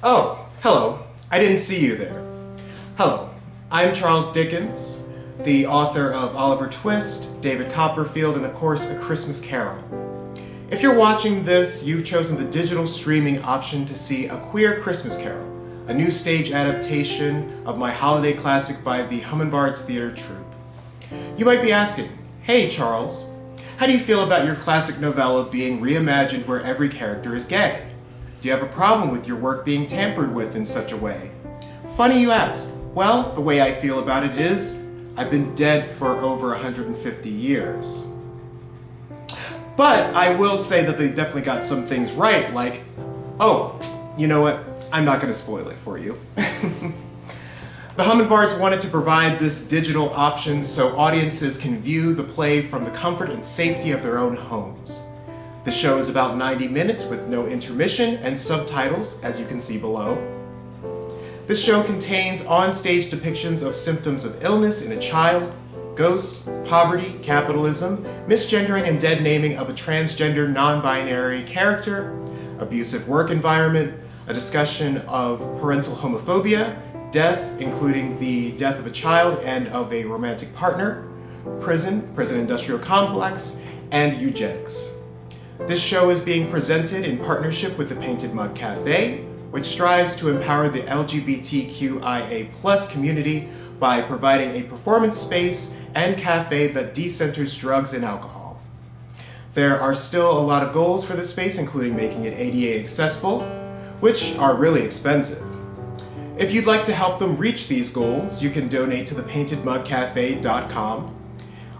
Oh, hello. I didn't see you there. Hello, I'm Charles Dickens, the author of Oliver Twist, David Copperfield, and of course, A Christmas Carol. If you're watching this, you've chosen the digital streaming option to see A Queer Christmas Carol, a new stage adaptation of my holiday classic by the Hum'n'bards Theater Troupe. You might be asking, hey Charles, how do you feel about your classic novella being reimagined where every character is gay? Do you have a problem with your work being tampered with in such a way? Funny you ask. Well, the way I feel about it is, I've been dead for over 150 years. But I will say that they definitely got some things right, like, oh, you know what? I'm not going to spoil it for you. The Hum'n'bards wanted to provide this digital option so audiences can view the play from the comfort and safety of their own homes. The show is about 90 minutes with no intermission and subtitles, as you can see below. This show contains on-stage depictions of symptoms of illness in a child, ghosts, poverty, capitalism, misgendering and dead naming of a transgender non-binary character, abusive work environment, a discussion of parental homophobia, death, including the death of a child and of a romantic partner, prison industrial complex, and eugenics. This show is being presented in partnership with the Painted Mug Cafe, which strives to empower the LGBTQIA+ community by providing a performance space and cafe that decenters drugs and alcohol. There are still a lot of goals for the space, including making it ADA accessible, which are really expensive. If you'd like to help them reach these goals, you can donate to thepaintedmugcafe.com.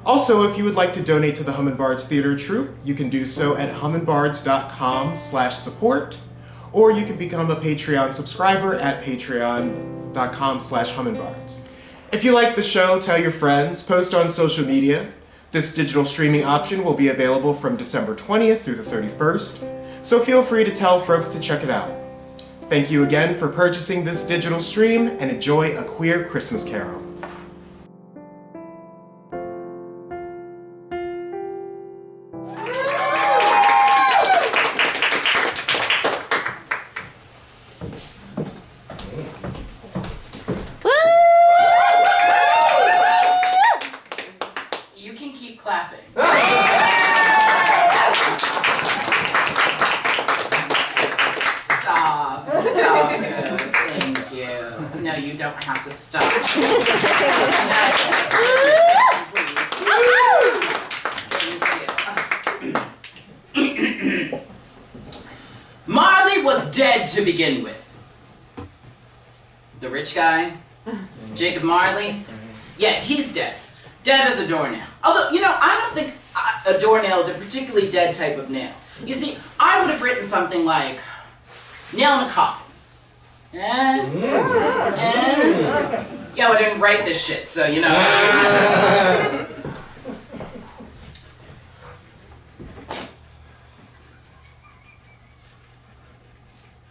Also, if you would like to donate to the Hum'n'bards Theater Troupe, you can do so at hum'n'bards.com/support, or you can become a Patreon subscriber at patreon.com/hum'n'bards. If you like the show, tell your friends, post on social media. This digital streaming option will be available from December 20th through the 31st, so feel free to tell folks to check it out. Thank you again for purchasing this digital stream, and enjoy A Queer Christmas Carol. You can keep clapping. Stop. Thank you. No, you don't have to stop. Marley was dead to begin with. The rich guy, Jacob Marley, yeah, he's dead. Dead as a doornail. Although, you know, I don't think a doornail is a particularly dead type of nail. You see, I would have written something like, nail in a coffin. Yeah, well, I didn't write this shit, so, you know.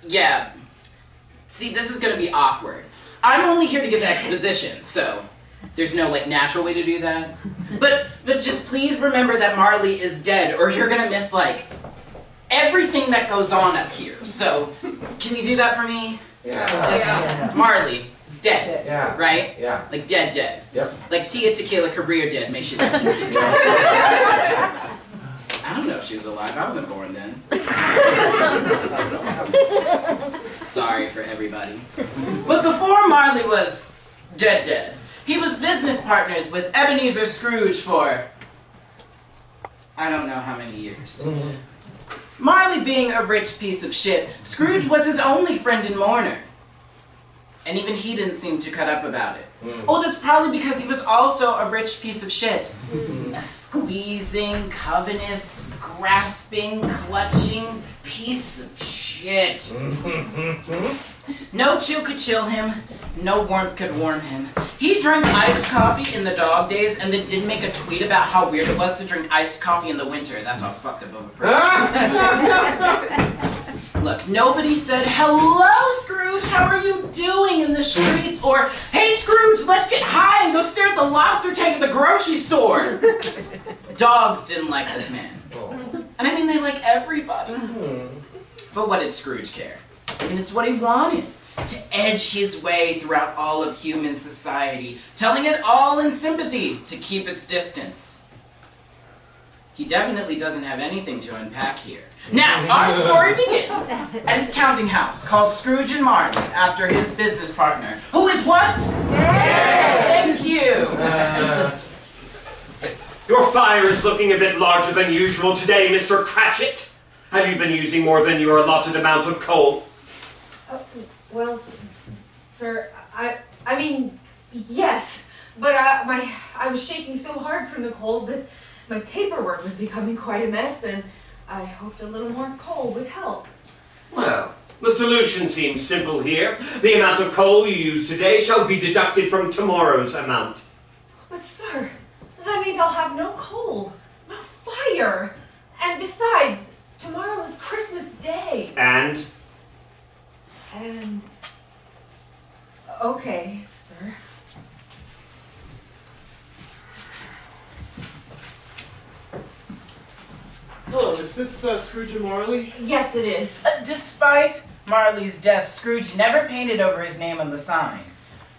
Yeah. See, this is going to be awkward. I'm only here to give exposition, so there's no, like, natural way to do that. But just please remember that Marley is dead, or you're going to miss, like, everything that goes on up here. So, can you do that for me? Yeah. Just, Marley is dead, Yeah. right? Yeah. Like, dead. Yep. Like Tia Tequila Career dead, may she rest in peace. I don't know if she was alive. I wasn't born then. Sorry for everybody. But before Marley was dead, he was business partners with Ebenezer Scrooge for I don't know how many years. Marley being a rich piece of shit, Scrooge was his only friend and mourner. And even he didn't seem to cut up about it. Oh, that's probably because he was also a rich piece of shit. A squeezing, covetous, grasping, clutching piece of shit. No chill could chill him, no warmth could warm him. He drank iced coffee in the dog days and then did make a tweet about how weird it was to drink iced coffee in the winter. That's how fucked up of a person. Look, nobody said, hello Scrooge, how are you doing in the streets? Or, hey Scrooge, let's get high and go stare at the lobster tank at the grocery store. Dogs didn't like this man. And I mean, they like everybody. But what did Scrooge care? and it's what he wanted. To edge his way throughout all of human society, telling it all in sympathy to keep its distance. He definitely doesn't have anything to unpack here. Now, our story begins at his counting house called Scrooge and Marley, after his business partner, who is what? Yay! Thank you! Your fire is looking a bit larger than usual today, Mr. Cratchit. Have you been using more than your allotted amount of coal? Well, sir, I mean, yes, but I was shaking so hard from the cold that my paperwork was becoming quite a mess, and I hoped a little more coal would help. Well, the solution seems simple here. The amount of coal you use today shall be deducted from tomorrow's amount. But, sir, that means I'll have no coal, no fire, and besides, tomorrow is Christmas Day. And? Okay, sir. Hello, is this Scrooge and Marley? Yes, it is. Despite Marley's death, Scrooge never painted over his name on the sign.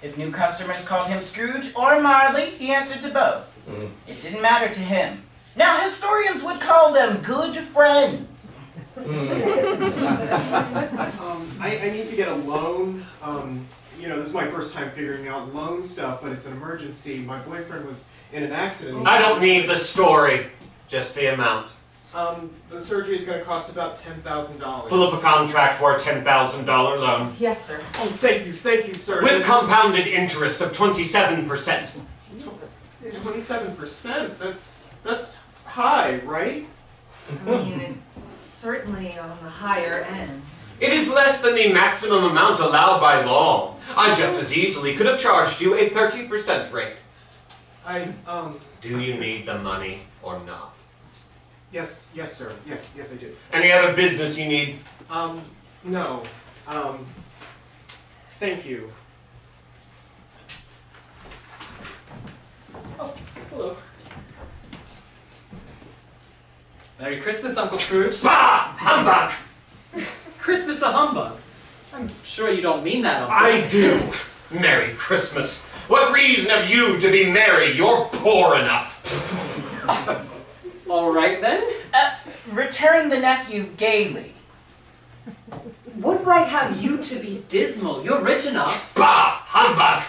If new customers called him Scrooge or Marley, he answered to both. It didn't matter to him. Now historians would call them good friends. I need to get a loan. You know, this is my first time figuring out loan stuff, but it's an emergency. My boyfriend was in an accident. I don't need the story, just the amount. The surgery is going to cost about $10,000. Pull up a contract for a $10,000 loan. Yes, sir. Oh, thank you, sir. With compounded interest of 27%. 27%? That's high, right? I mean, it's certainly on the higher end. It is less than the maximum amount allowed by law. I just as easily could have charged you a 30% rate. Do you need the money or not? Yes, sir. Yes, I do. Any other business you need? No. Thank you. Oh, hello. Merry Christmas, Uncle Scrooge. Bah! Humbug! Christmas a humbug. I'm sure you don't mean that, Uncle. I do. Merry Christmas. What reason have you to be merry? You're poor enough. All right, then. Return the nephew gaily. What right have you to be dismal? You're rich enough. Bah! Humbug!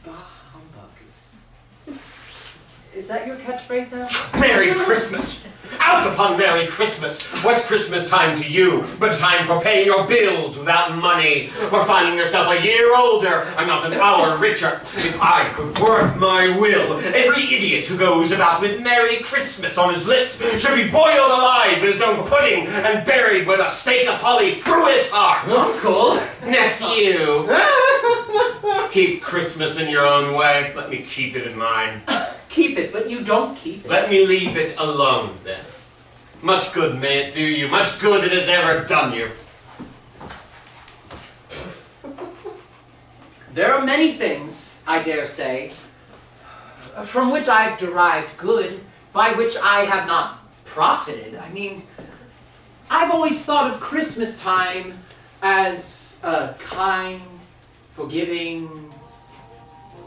Bah, humbug. Is that your catchphrase now? Merry Christmas! Out upon Merry Christmas! What's Christmas time to you but time for paying your bills without money, for finding yourself a year older and not an hour richer? If I could work my will, every idiot who goes about with Merry Christmas on his lips should be boiled alive in his own pudding and buried with a stake of holly through his heart! Uncle! Nephew! Keep Christmas in your own way. Let me keep it in mine. Keep it, but you don't keep it. Let me leave it alone, then. Much good may it do you, much good it has ever done you. There are many things, I dare say, from which I've derived good, by which I have not profited. I mean, I've always thought of Christmas time as a kind, forgiving,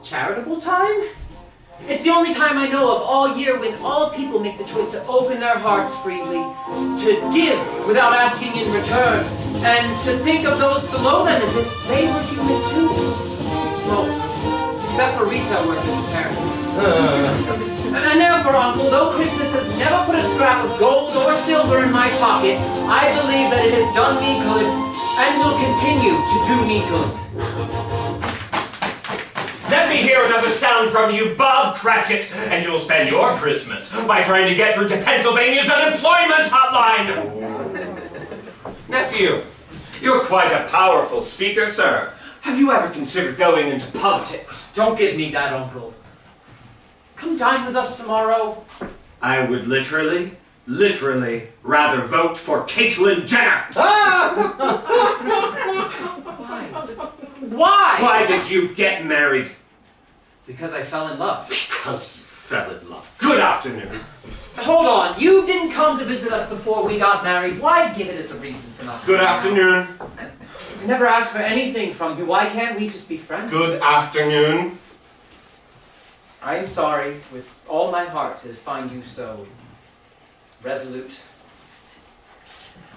charitable time. It's the only time I know of all year when all people make the choice to open their hearts freely, to give without asking in return, and to think of those below them as if they were human too. Well, except for retail workers, apparently. And therefore, Uncle, though Christmas has never put a scrap of gold or silver in my pocket, I believe that it has done me good and will continue to do me good. Let me hear another sound from you, Bob Cratchit, and you'll spend your Christmas by trying to get through to Pennsylvania's unemployment hotline. Nephew, you're quite a powerful speaker, sir. Have you ever considered going into politics? Don't give me that, Uncle. Come dine with us tomorrow. I would literally rather vote for Caitlyn Jenner. Why? Why did you get married? Because I fell in love. Because you fell in love. Good afternoon. Hold on, you didn't come to visit us before we got married. Why give it as a reason for not Good afternoon. never asked for anything from you. Why can't we just be friends? Good afternoon. I am sorry with all my heart to find you so resolute.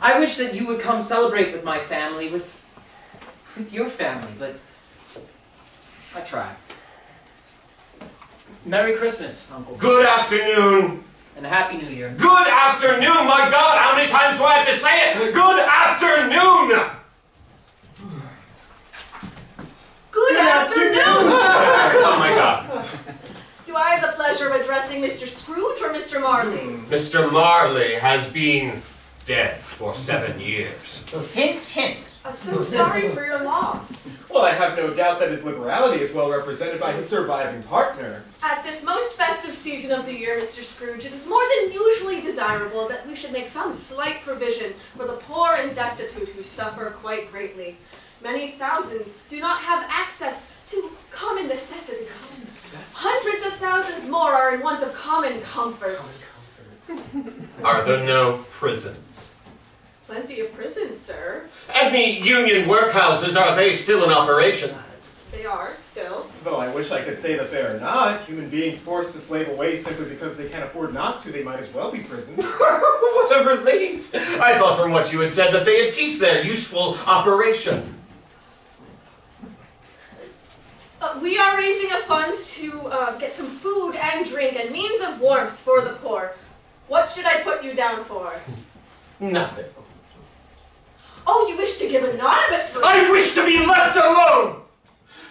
I wish that you would come celebrate with my family, with your family, but I try. Merry Christmas, Uncle. Good afternoon. And a Happy New Year. Good afternoon, my God, how many times do I have to say it? Good afternoon! Good afternoon, sir! Oh my God. Do I have the pleasure of addressing Mr. Scrooge or Mr. Marley? Mr. Marley has been dead for 7 years. Hint, hint. So sorry for your loss. Well, I have no doubt that his liberality is well represented by his surviving partner. At this most festive season of the year, Mr. Scrooge, it is more than usually desirable that we should make some slight provision for the poor and destitute who suffer quite greatly. Many thousands do not have access to common necessities. Hundreds of thousands more are in want of common comforts. Are there no prisons? Plenty of prisons, sir. And the union workhouses, are they still in operation? They are, still. Though I wish I could say that they are not. Human beings forced to slave away simply because they can't afford not to, they might as well be prisoned. What a relief! I thought from what you had said that they had ceased their useful operation. We are raising a fund to get some food and drink and means of warmth for the poor. What should I put you down for? Nothing. Oh, you wish to give anonymously? I wish to be left alone!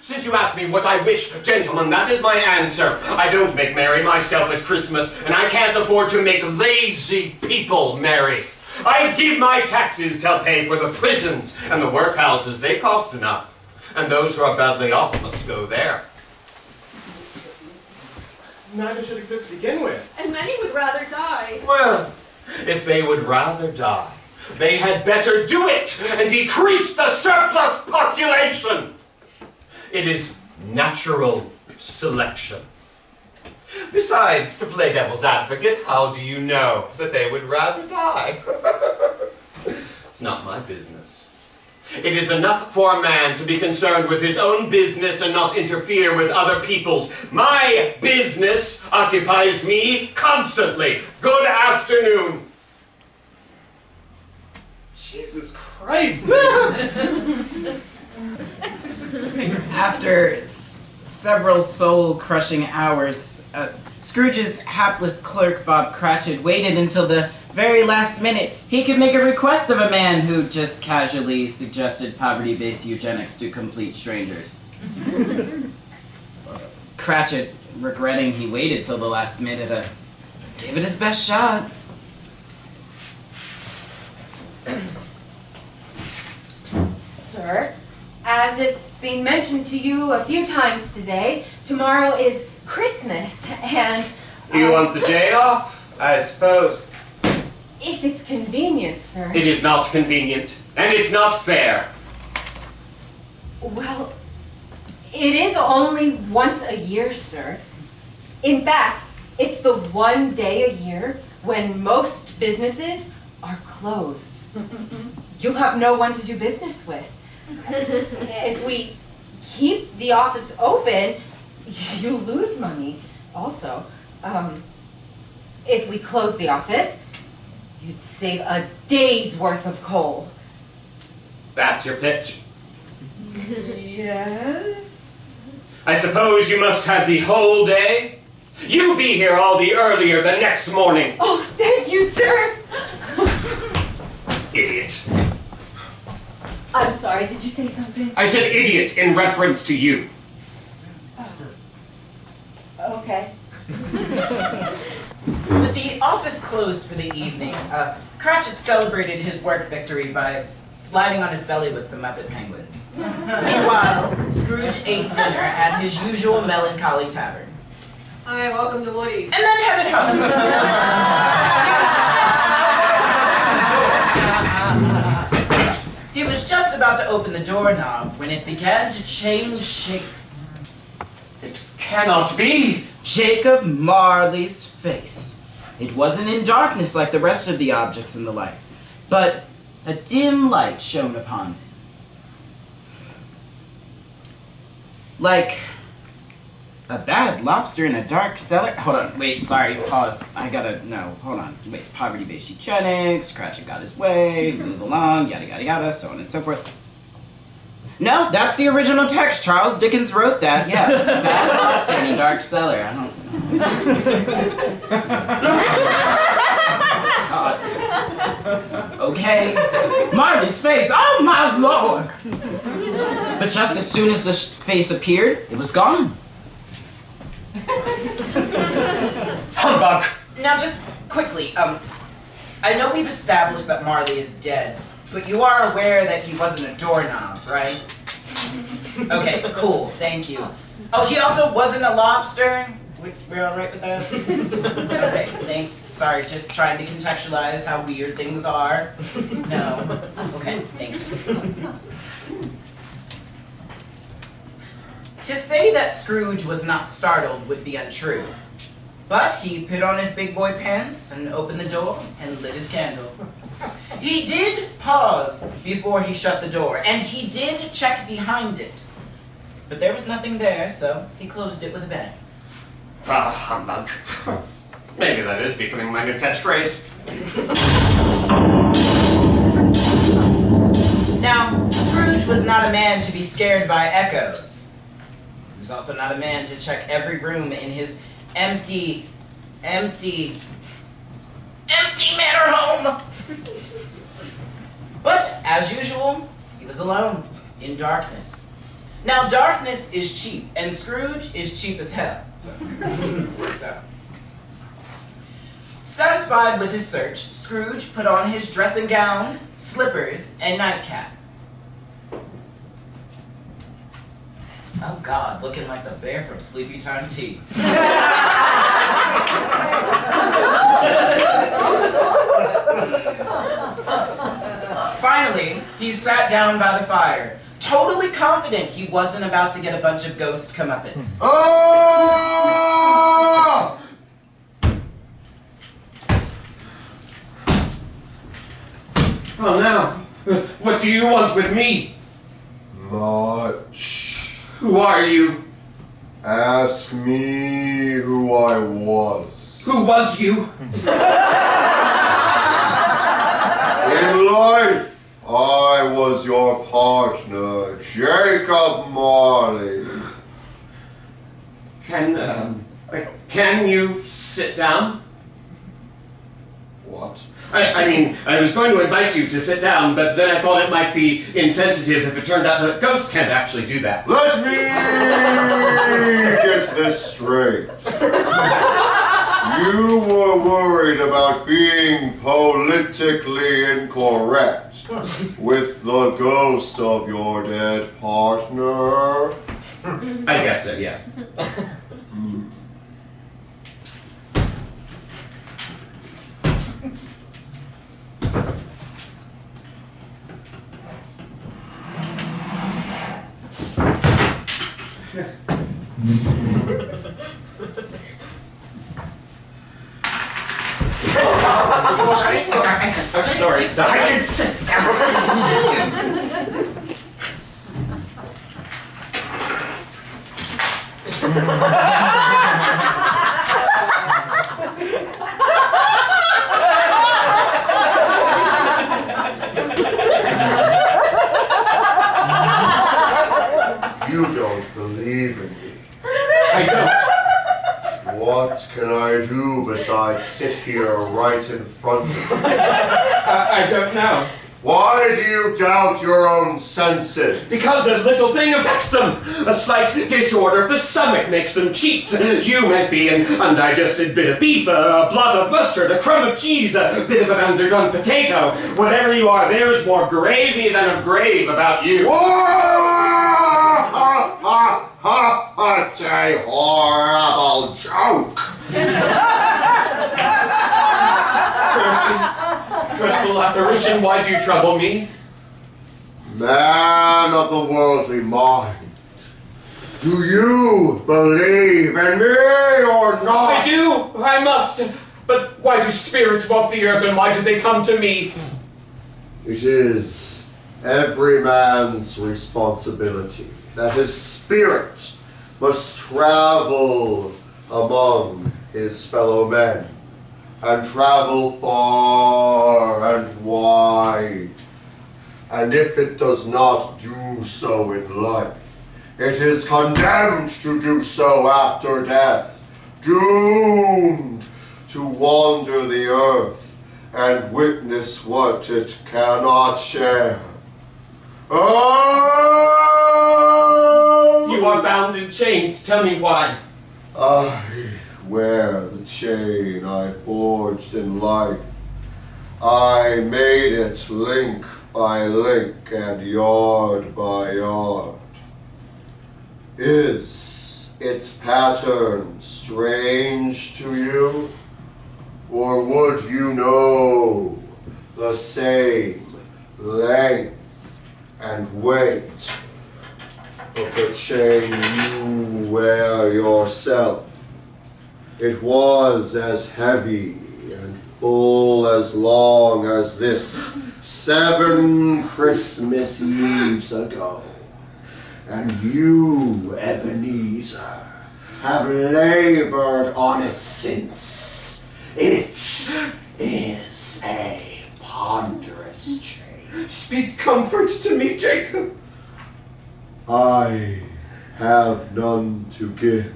Since you asked me what I wish, gentlemen, that is my answer. I don't make merry myself at Christmas, and I can't afford to make lazy people merry. I give my taxes to pay for the prisons and the workhouses. They cost enough. And those who are badly off must go there. Neither should exist to begin with. And many would rather die. Well, if they would rather die, they had better do it and decrease the surplus population. It is natural selection. Besides, to play devil's advocate, how do you know that they would rather die? It's not my business. It is enough for a man to be concerned with his own business and not interfere with other people's. My business occupies me constantly. Good afternoon. Jesus Christ! After several soul-crushing hours, Scrooge's hapless clerk, Bob Cratchit, waited until the very last minute he could make a request of a man who just casually suggested poverty-based eugenics to complete strangers. Cratchit, regretting he waited till the last minute, gave it his best shot. Sir, as it's been mentioned to you a few times today, tomorrow is Christmas, and... You want the day off, I suppose? If it's convenient, sir. It is not convenient, and it's not fair. Well, it is only once a year, sir. In fact, it's the one day a year when most businesses are closed. You'll have no one to do business with. If we keep the office open, you lose money also. If we close the office, you'd save a day's worth of coal. That's your pitch. Yes? I suppose you must have the whole day? You be here all the earlier the next morning. Oh, thank you, sir! Idiot. I'm sorry, did you say something? I said idiot in reference to you. Okay. With the office closed for the evening, Cratchit celebrated his work victory by sliding on his belly with some Muppet penguins. Meanwhile, Scrooge ate dinner at his usual melancholy tavern. Hi, welcome to Woody's. And then headed home. He was just about to open the doorknob when it began to change shape. It cannot be. Jacob Marley's face. It wasn't in darkness like the rest of the objects in the light, but a dim light shone upon it. Like a bad lobster in a dark cellar? Hold on, wait, sorry, pause. No, hold on. Wait, poverty-based eugenics, Cratchit got his way, move along, yada yada yada, so on and so forth. No, that's the original text. Charles Dickens wrote that, yeah. Bad lobster in a dark cellar. I don't Okay. Marley's face, oh my lord! But just as soon as the face appeared, it was gone. Humbug! Now just quickly, I know we've established that Marley is dead, but you are aware that he wasn't a doorknob, right? Okay, cool, thank you. Oh, he also wasn't a lobster? We're alright with that? Okay, sorry, just trying to contextualize how weird things are. No. Okay, thank you. To say that Scrooge was not startled would be untrue. But he put on his big boy pants and opened the door and lit his candle. He did pause before he shut the door, and he did check behind it. But there was nothing there, so he closed it with a bang. Ah, humbug. Maybe that is becoming my new catchphrase. Now, Scrooge was not a man to be scared by echoes. He was also not a man to check every room in his empty manor home. But, as usual, he was alone, in darkness. Now, darkness is cheap, and Scrooge is cheap as hell, so it works out. Satisfied with his search, Scrooge put on his dressing gown, slippers, and nightcap. Oh God, looking like the bear from Sleepy Time Tea. Finally, he sat down by the fire, totally confident he wasn't about to get a bunch of ghost comeuppance. Oh! Oh, now, what do you want with me? Much. Who are you? Ask me who I was. Who was you? In life, I was your partner, Jacob Marley. Can you sit down? What? I mean, I was going to invite you to sit down, but then I thought it might be insensitive if it turned out that ghosts can't actually do that. Let me get this straight. You were worried about being politically incorrect with the ghost of your dead partner. I guess so, yes. I'm sorry. I can sit down. You don't believe in me. I don't. What can I do besides sit here right in front of you? I don't know. Why do you doubt your own senses? Because a little thing affects them. A slight disorder of the stomach makes them cheat. You might be an undigested bit of beef, a blot of mustard, a crumb of cheese, a bit of an underdone potato. Whatever you are, there is more gravy than a grave about you. It's a horrible joke. Dreadful apparition, why do you trouble me? Man of the worldly mind, do you believe in me or not? I do! I must! But why do spirits walk the earth and why do they come to me? It is every man's responsibility that his spirit must travel among his fellow men, and travel far and wide. And if it does not do so in life, it is condemned to do so after death, doomed to wander the earth and witness what it cannot share. Oh! You are bound in chains. Tell me why. I wear the chain I forged in life. I made it link by link and yard by yard. Is its pattern strange to you? Or would you know the same length and weight of the chain you wear yourself? It was as heavy and full as long as this 7 Christmas Eves ago. And you, Ebenezer, have labored on it since. It is a ponderous chain. Speak comfort to me, Jacob. I have none to give.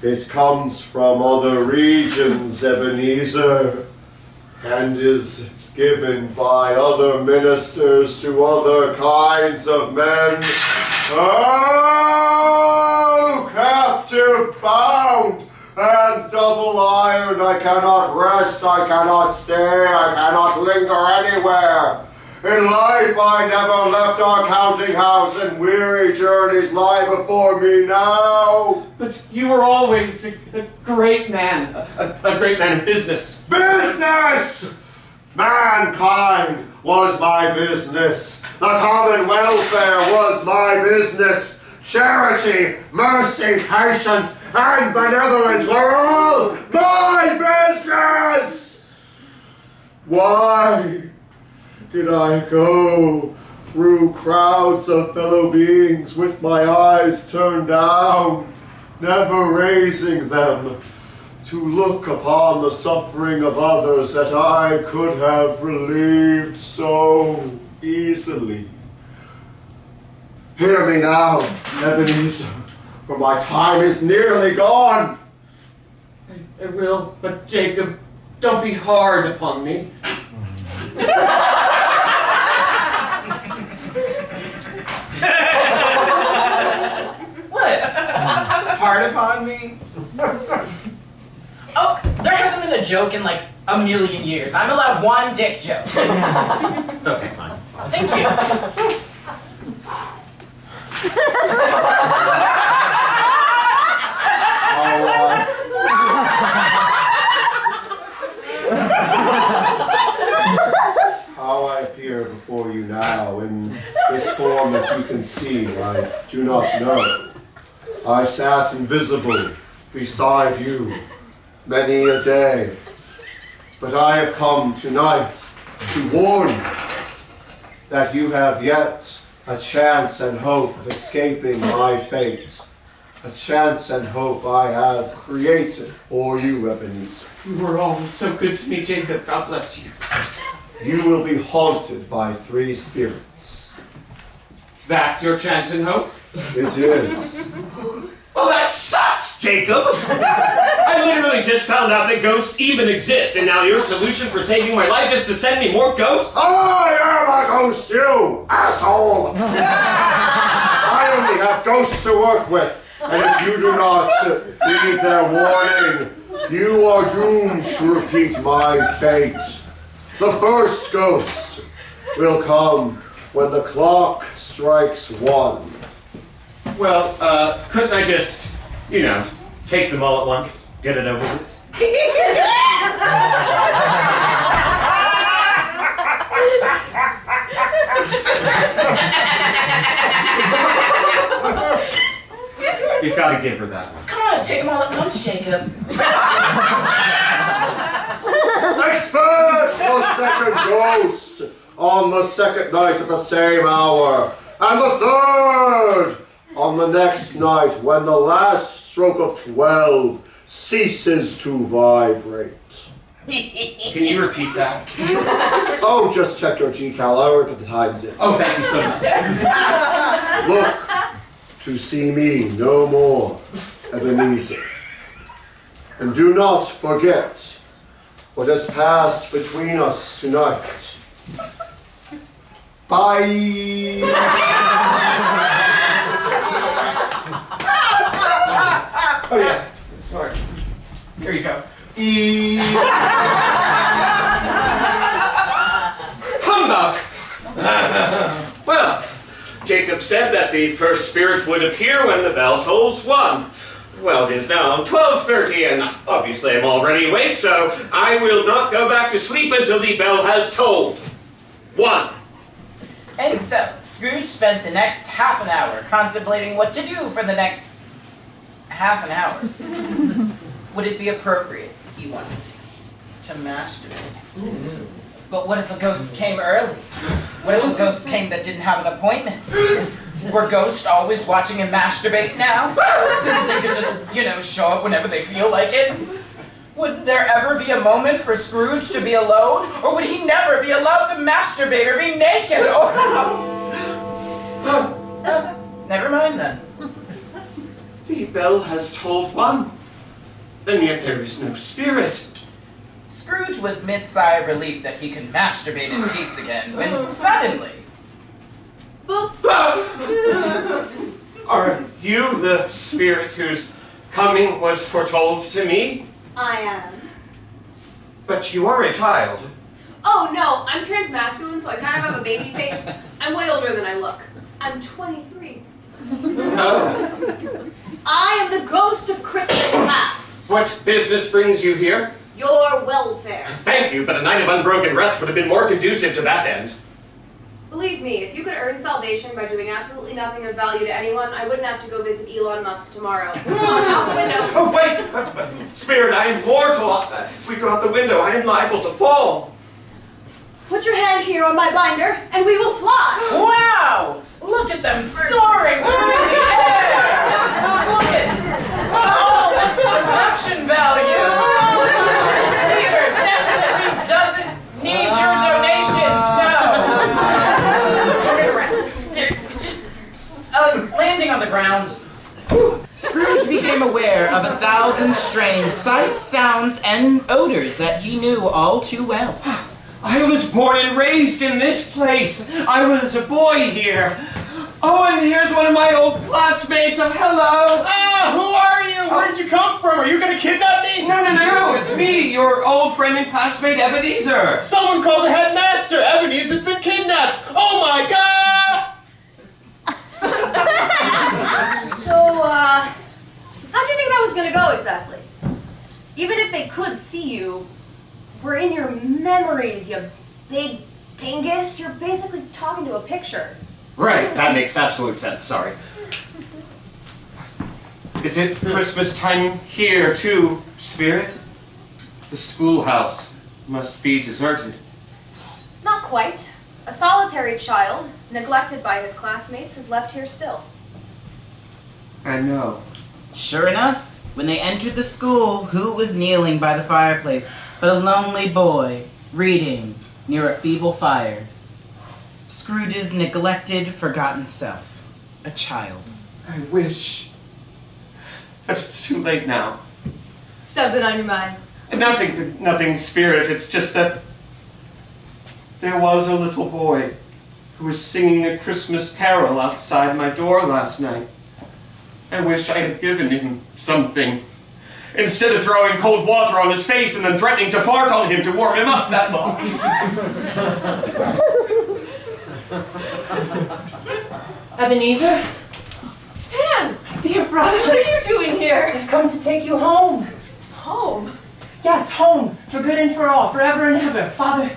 It comes from other regions, Ebenezer, and is given by other ministers to other kinds of men. Oh, captive bound and double ironed, I cannot rest, I cannot stay, I cannot linger anywhere. In life I never left our counting house, and weary journeys lie before me now. But you were always a great man, a great man of business. Business! Mankind was my business. The common welfare was my business. Charity, mercy, patience, and benevolence were all my business! Why did I go through crowds of fellow beings with my eyes turned down, never raising them to look upon the suffering of others that I could have relieved so easily? Hear me now, Ebenezer, for my time is nearly gone. I will, but Jacob, don't be hard upon me. What? Hard upon me? Oh, there hasn't been a joke in like a million years. I'm allowed one dick joke. Okay, fine. Thank you. How I appear before you now in this form that you can see, I do not know. I sat invisible beside you many a day, but I have come tonight to warn you that you have yet a chance and hope of escaping my fate. A chance and hope I have created for you, Ebenezer. You were always so good to me, Jacob. God bless you. You will be haunted by 3 spirits. That's your chance and hope? It is. Well, that sucks, Jacob! I literally just found out that ghosts even exist, and now your solution for saving my life is to send me more ghosts? I am a ghost, you asshole! I only have ghosts to work with, and if you do not heed their warning, you are doomed to repeat my fate. The first ghost will come when the clock strikes 1. Well, couldn't I just, take them all at once? Get it over with? You've got to give her that one. Come on, take them all at once, Jacob. Expect the second ghost on the second night at the same hour, and the third on the next night when the last stroke of 12 ceases to vibrate. Can you repeat that? Oh, just check your GCal. I work at the Times Inn. Oh, thank you so much. Look to see me no more, Ebenezer. And do not forget what has passed between us tonight. Bye! Oh yeah, sorry. Here you go. Humbug! Well, Jacob said that the first spirit would appear when the bell tolls 1. Well, it is now 12:30, and obviously I'm already awake, so I will not go back to sleep until the bell has tolled 1. And so, Scrooge spent the next half an hour contemplating what to do for the next half an hour. Would it be appropriate, he wondered, to masturbate? But what if a ghost came early? What if a ghost came that didn't have an appointment? Were ghosts always watching him masturbate now? Since they could just, show up whenever they feel like it? Would there ever be a moment for Scrooge to be alone? Or would he never be allowed to masturbate or be naked? Never mind then. The bell has tolled 1, and yet there is no spirit. Scrooge was mid-sigh of relief that he could masturbate in peace again, when suddenly... Boop. Are you the spirit whose coming was foretold to me? I am. But you are a child. Oh no, I'm transmasculine, so I kind of have a baby face. I'm way older than I look. I'm 23. Oh. I am the ghost of Christmas past. What business brings you here? Your welfare. Thank you, but a night of unbroken rest would have been more conducive to that end. Believe me, if you could earn salvation by doing absolutely nothing of value to anyone, I wouldn't have to go visit Elon Musk tomorrow. Come on, out the window. Oh, wait! Spirit, I am mortal. If we go out the window, I am liable to fall. Put your hand here on my binder, and we will fly. Wow! Look at them soaring through the air! Look at all this production value! This theater definitely doesn't need your donations, no! Turn it around. Just, landing on the ground. Scrooge became aware of 1,000 strange sights, sounds, and odors that he knew all too well. I was born and raised in this place. I was a boy here. Oh, and here's one of my old classmates. Oh, hello. Who are you? Where'd you come from? Are you gonna kidnap me? No, it's me, your old friend and classmate Ebenezer. Someone call the headmaster! Ebenezer's been kidnapped! Oh my god! So, how'd you think that was gonna go exactly? Even if they could see you, we're in your memories, you big dingus. You're basically talking to a picture. Right, that makes absolute sense, sorry. Is it Christmas time here too, Spirit? The schoolhouse must be deserted. Not quite. A solitary child, neglected by his classmates, is left here still. I know. Sure enough, when they entered the school, who was kneeling by the fireplace but a lonely boy, reading near a feeble fire? Scrooge's neglected, forgotten self. A child. I wish. But it's too late now. Something on your mind? Nothing, Spirit. It's just that there was a little boy who was singing a Christmas carol outside my door last night. I wish I had given him something. Instead of throwing cold water on his face and then threatening to fart on him to warm him up, that's all. Ebenezer? Fan! Dear brother! What are you doing here? I've come to take you home. Home? Yes, home, for good and for all, forever and ever. Father,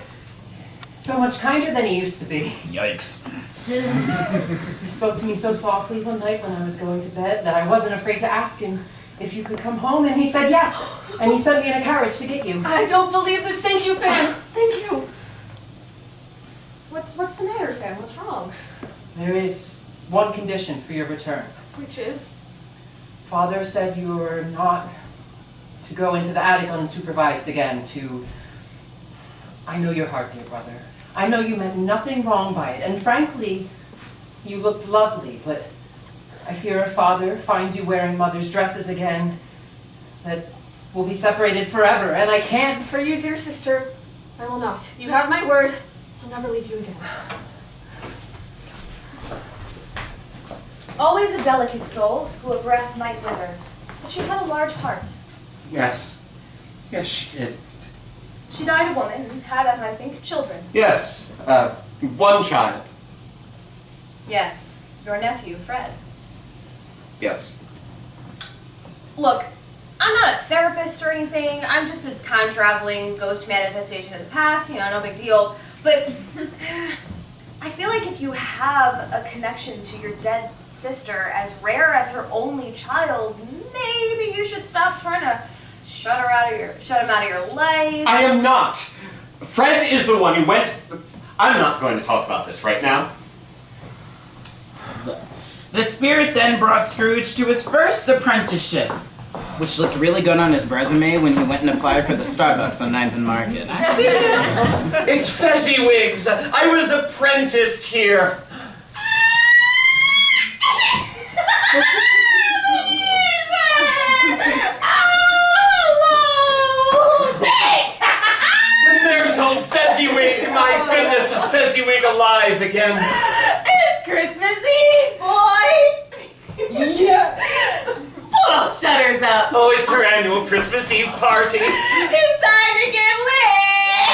so much kinder than he used to be. Yikes. He spoke to me so softly one night when I was going to bed that I wasn't afraid to ask him if you could come home, and he said yes. And he sent me in a carriage to get you. I don't believe this. Thank you, Fan. Thank you. What's the matter, Fan? What's wrong? There is one condition for your return. Which is? Father said you're not to go into the attic unsupervised again, I know your heart, dear brother. I know you meant nothing wrong by it, and frankly, you looked lovely, but I fear if Father finds you wearing Mother's dresses again, that we'll be separated forever, and I can't. For you, dear sister, I will not. You have my word. I'll never leave you again. Always a delicate soul, who a breath might wither, but she had a large heart. Yes. Yes, she did. She died a woman and had, as I think, children. Yes. One child. Yes, your nephew, Fred. Yes. Look, I'm not a therapist or anything. I'm just a time-traveling ghost manifestation of the past, no big deal. But I feel like if you have a connection to your dead sister as rare as her only child, maybe you should stop trying to shut him out of your life. I am not. Fred is the one who went. I'm not going to talk about this right now. The spirit then brought Scrooge to his first apprenticeship, which looked really good on his resume when he went and applied for the Starbucks on 9th and Market. It's Fezziwig's. I was apprenticed here. And there's old Fezziwig. My goodness, a Fezziwig alive again. It's Christmas Eve, boys! Yeah. Pull those shutters up. Oh, it's her annual Christmas Eve party. It's time to get lit!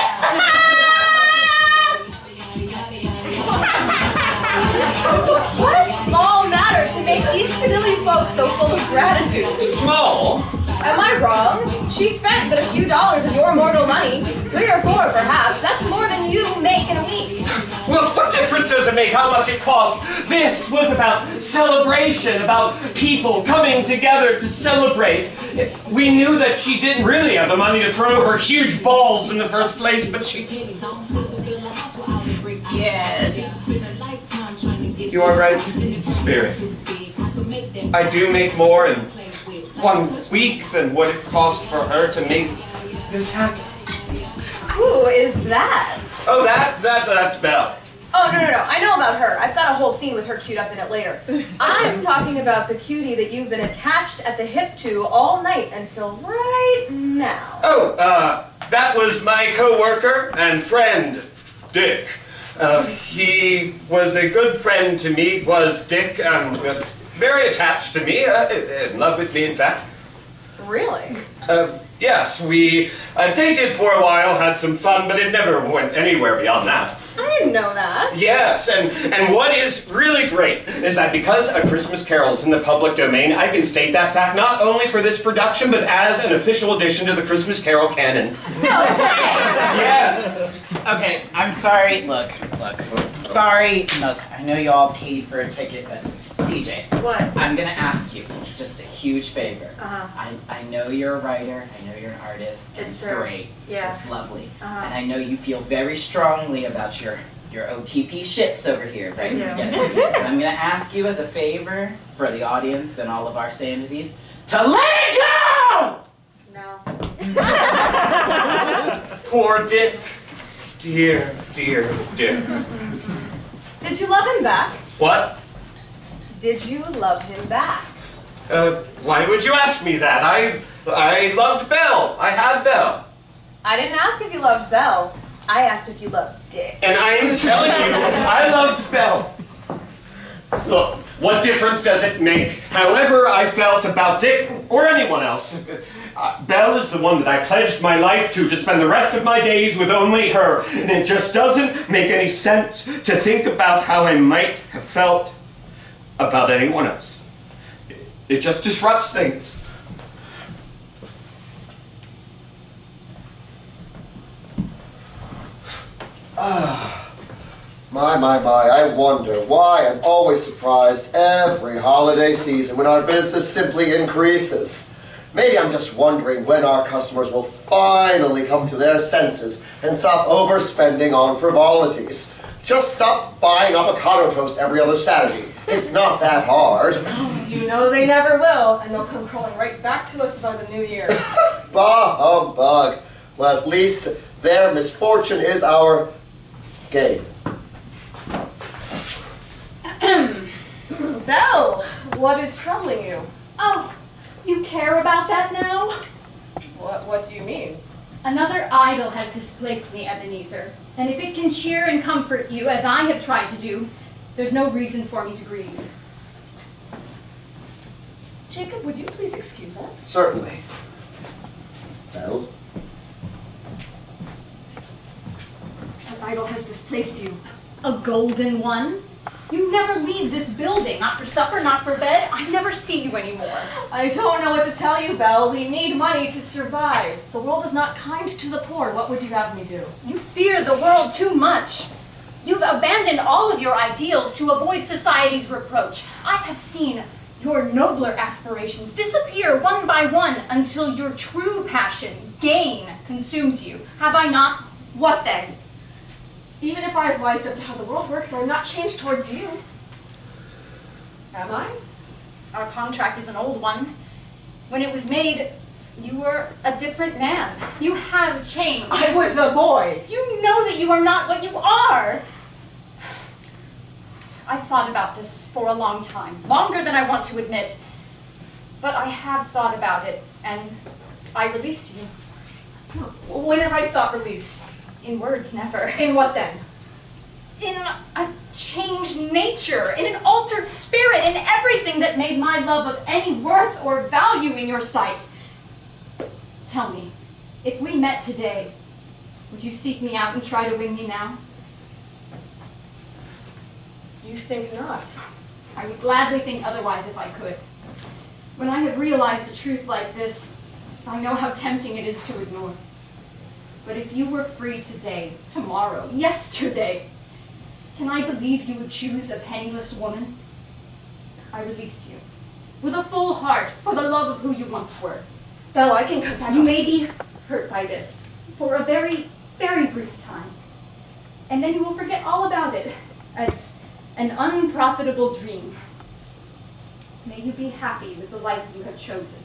What a small matter to make these silly folks so full of gratitude. Small? Am I wrong? She spent but a few dollars of your mortal money. 3 or 4 perhaps. That's more than you make in a week. Well, what difference does it make how much it costs? This was about celebration, about people coming together to celebrate. We knew that she didn't really have the money to throw her huge balls in the first place, but she... Yes. You are right, Spirit. I do make more in 1 week than what it cost for her to make this happen. Who is that? Oh, that's Belle. Oh, no. I know about her. I've got a whole scene with her queued up in it later. I'm talking about the cutie that you've been attached at the hip to all night until right now. Oh, that was my co-worker and friend, Dick. He was a good friend to me, was Dick, very attached to me, in love with me, in fact. Really? Yes, we dated for a while, had some fun, but it never went anywhere beyond that. I didn't know that. Yes, and what is really great is that because A Christmas Carol is in the public domain, I can state that fact not only for this production, but as an official addition to the Christmas Carol canon. No way! Yes! Okay, I'm sorry. Look. Sorry. Look, I know you all paid for a ticket, but CJ. What? I'm gonna ask you just a huge favor. Uh-huh. I know you're a writer, I know you're an artist, and it's true. great. Yeah. It's lovely. Uh-huh. And I know you feel very strongly about your OTP ships over here, right? I do. You get it? And I'm gonna ask you as a favor for the audience and all of our sanities to let it go! No. Poor Dick. Dear. Did you love him back? What? Did you love him back? Why would you ask me that? I loved Belle. I had Belle. I didn't ask if you loved Belle. I asked if you loved Dick. And I am telling you, I loved Belle. Look, what difference does it make, however I felt about Dick or anyone else? Belle is the one that I pledged my life to spend the rest of my days with only her. And it just doesn't make any sense to think about how I might have felt about anyone else. It just disrupts things. My, I wonder why I'm always surprised every holiday season when our business simply increases. Maybe I'm just wondering when our customers will finally come to their senses and stop overspending on frivolities. Just stop buying avocado toast every other Saturday. It's not that hard. You know they never will, and they'll come crawling right back to us by the new year. Bah humbug. Well, at least their misfortune is our gain. Belle, what is troubling you? Oh, you care about that now? What do you mean? Another idol has displaced me, Ebenezer. And if it can cheer and comfort you, as I have tried to do, there's no reason for me to grieve. Jacob, would you please excuse us? Certainly. Well? An idol has displaced you. A golden one? You never leave this building, not for supper, not for bed. I never see you anymore. I don't know what to tell you, Belle. We need money to survive. The world is not kind to the poor. What would you have me do? You fear the world too much. You've abandoned all of your ideals to avoid society's reproach. I have seen your nobler aspirations disappear one by one until your true passion, gain, consumes you. Have I not? What then? Even if I've wised up to how the world works, I'm not changed towards you. Am I? Our contract is an old one. When it was made, you were a different man. You have changed. I was a boy. You know that you are not what you are. I've thought about this for a long time, longer than I want to admit. But I have thought about it, and I release you. When have I sought release? In words, never. In what then? In a changed nature, in an altered spirit, in everything that made my love of any worth or value in your sight. Tell me, if we met today, would you seek me out and try to win me now? You think not. I would gladly think otherwise if I could. When I have realized a truth like this, I know how tempting it is to ignore. But if you were free today, tomorrow, yesterday, can I believe you would choose a penniless woman? I release you, with a full heart, for the love of who you once were. Belle, I can come back. You may be hurt by this, for a very, very brief time. And then you will forget all about it, as an unprofitable dream. May you be happy with the life you have chosen.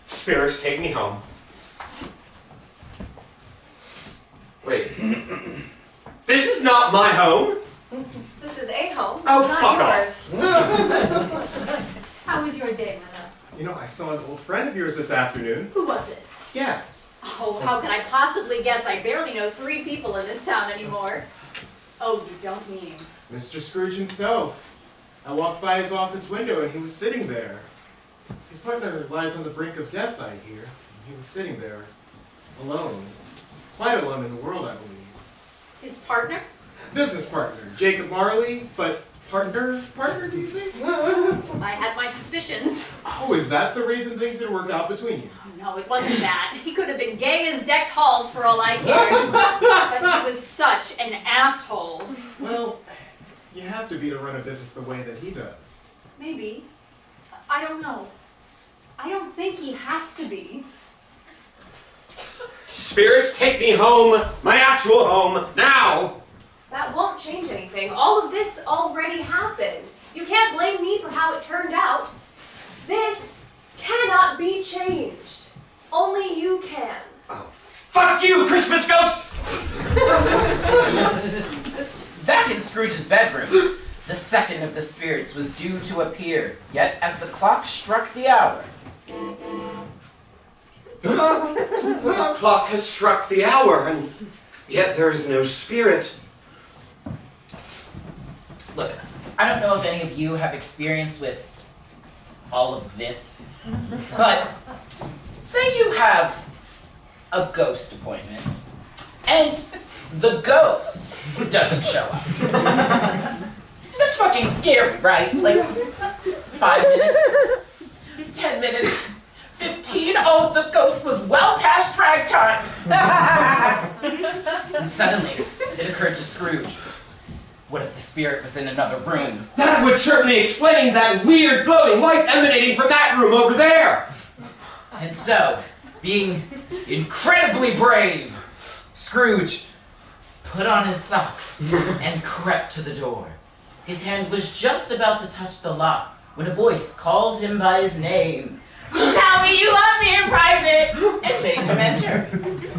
Spirits, take me home. Wait. This is not my home. This is a home. Oh, it's fuck not yours. off. How was your day, Mother? You know, I saw an old friend of yours this afternoon. Who was it? Yes. Oh, how can I possibly guess? I barely know 3 people in this town anymore. Oh, you don't mean. Mr. Scrooge himself. I walked by his office window and he was sitting there. His partner lies on the brink of death, I hear. He was sitting there, alone. Quite alone in the world, I believe. His partner? Business partner, Jacob Marley, but partner, do you think? I had my suspicions. Oh, is that the reason things didn't work out between you? Oh, no, it wasn't that. He could have been gay as decked halls for all I cared. But he was such an asshole. Well, you have to be to run a business the way that he does. Maybe. I don't know. I don't think he has to be. Spirits, take me home, my actual home, now! That won't change anything. All of this already happened. You can't blame me for how it turned out. This cannot be changed. Only you can. Oh, fuck you, Christmas ghost! Back in Scrooge's bedroom, the second of the spirits was due to appear, yet as the clock struck the hour. The clock has struck the hour, and yet there is no spirit. Look, I don't know if any of you have experience with all of this, but say you have a ghost appointment, and the ghost doesn't show up. That's fucking scary, right? Like, 5 minutes, 10 minutes, 15, oh, the ghost was well past drag time. And suddenly, it occurred to Scrooge. What if the spirit was in another room? That would certainly explain that weird glowing light emanating from that room over there! And so, Being incredibly brave, Scrooge put on his socks and crept to the door. His hand was just about to touch the lock when a voice called him by his name. Tell me you love me in private. And made him enter.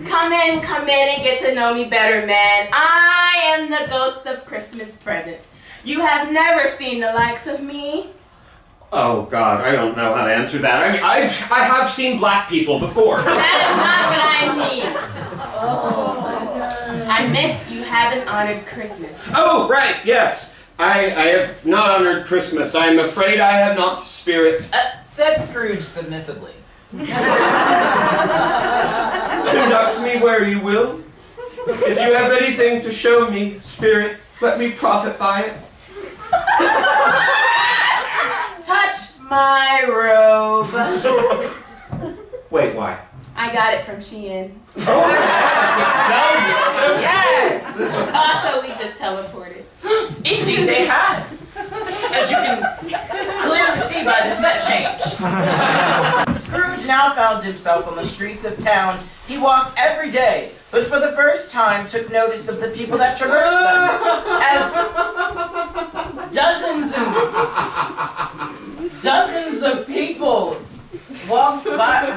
Come in and get to know me better, man. I am the ghost of Christmas presents. You have never seen the likes of me. Oh, God, I don't know how to answer that. I mean, I have seen black people before. That is not what I mean. Oh, my God. I meant you haven't honored Christmas. Oh, right, yes. I have not honored Christmas. I am afraid I have not the spirit. Said Scrooge submissively. Conduct me where you will. If you have anything to show me, spirit, let me profit by it. Touch my robe. Wait, why? I got it from Shein. Oh, Yes! Also, we just teleported. Indeed they had. As you can clearly see by the set change. Scrooge now found himself on the streets of town. He walked every day, but for the first time took notice of the people that traversed them. As dozens of people walked by.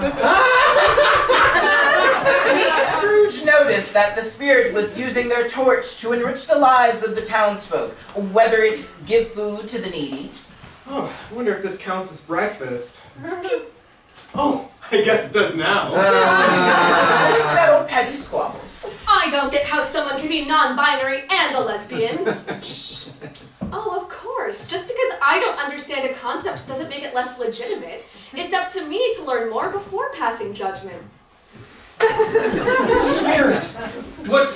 Scrooge noticed that the spirit was using their torch to enrich the lives of the townsfolk, whether it give food to the needy. Oh, I wonder if this counts as breakfast. Oh, I guess it does now. Or settle petty squabbles. I don't get how someone can be non-binary and a lesbian. Oh, of course. Just because I don't understand a concept doesn't make it less legitimate. It's up to me to learn more before passing judgment. Spirit, what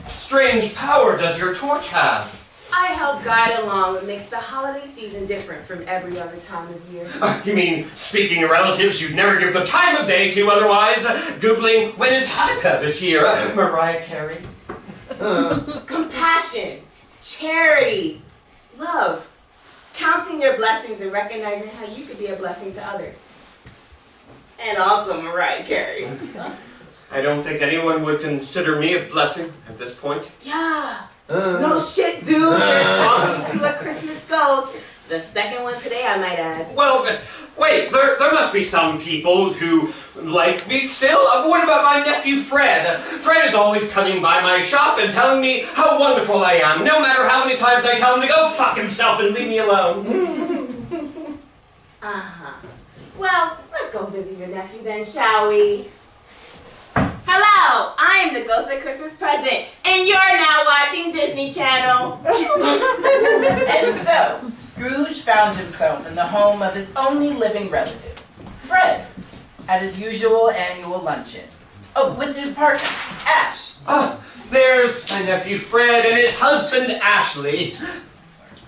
strange power does your torch have? I help guide along what makes the holiday season different from every other time of year. You mean speaking of relatives you'd never give the time of day to otherwise? Googling, when is Hanukkah this year? Mariah Carey? Compassion, charity, love, counting your blessings and recognizing how you could be a blessing to others. And also Mariah Carey. I don't think anyone would consider me a blessing at this point. Yeah. No shit, dude. You're talking to a Christmas ghost. The second one today, I might add. Well, wait, there must be some people who like me still. What about my nephew Fred? Fred is always coming by my shop and telling me how wonderful I am, no matter how many times I tell him to go fuck himself and leave me alone. Uh-huh. Well, let's go visit your nephew then, shall we? Hello, I am the ghost of Christmas present, and you're now watching Disney Channel. And so, Scrooge found himself in the home of his only living relative, Fred, at his usual annual luncheon. Oh, with his partner, Ash. There's my nephew Fred and his husband Ashley.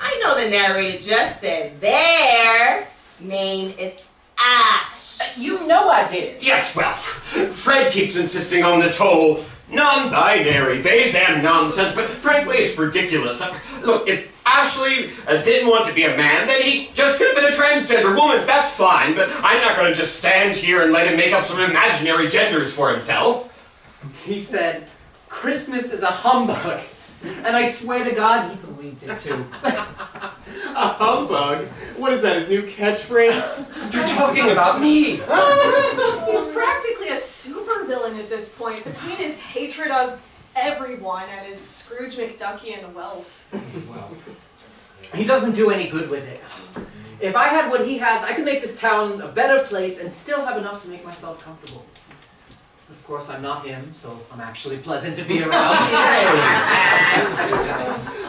I know the narrator just said their name is Ash. You know I did. Yes, well, Fred keeps insisting on this whole non-binary, they, them nonsense, but frankly, it's ridiculous. Look, if Ashley didn't want to be a man, then he just could have been a transgender woman. That's fine, but I'm not going to just stand here and let him make up some imaginary genders for himself. He said, Christmas is a humbug. And I swear to God, he believed it too. A humbug? What is that, his new catchphrase? They're talking about me. He's practically a supervillain at this point, between his hatred of everyone and his Scrooge McDuckian wealth. He doesn't do any good with it. If I had what he has, I could make this town a better place and still have enough to make myself comfortable. Of course, I'm not him, so I'm actually pleasant to be around.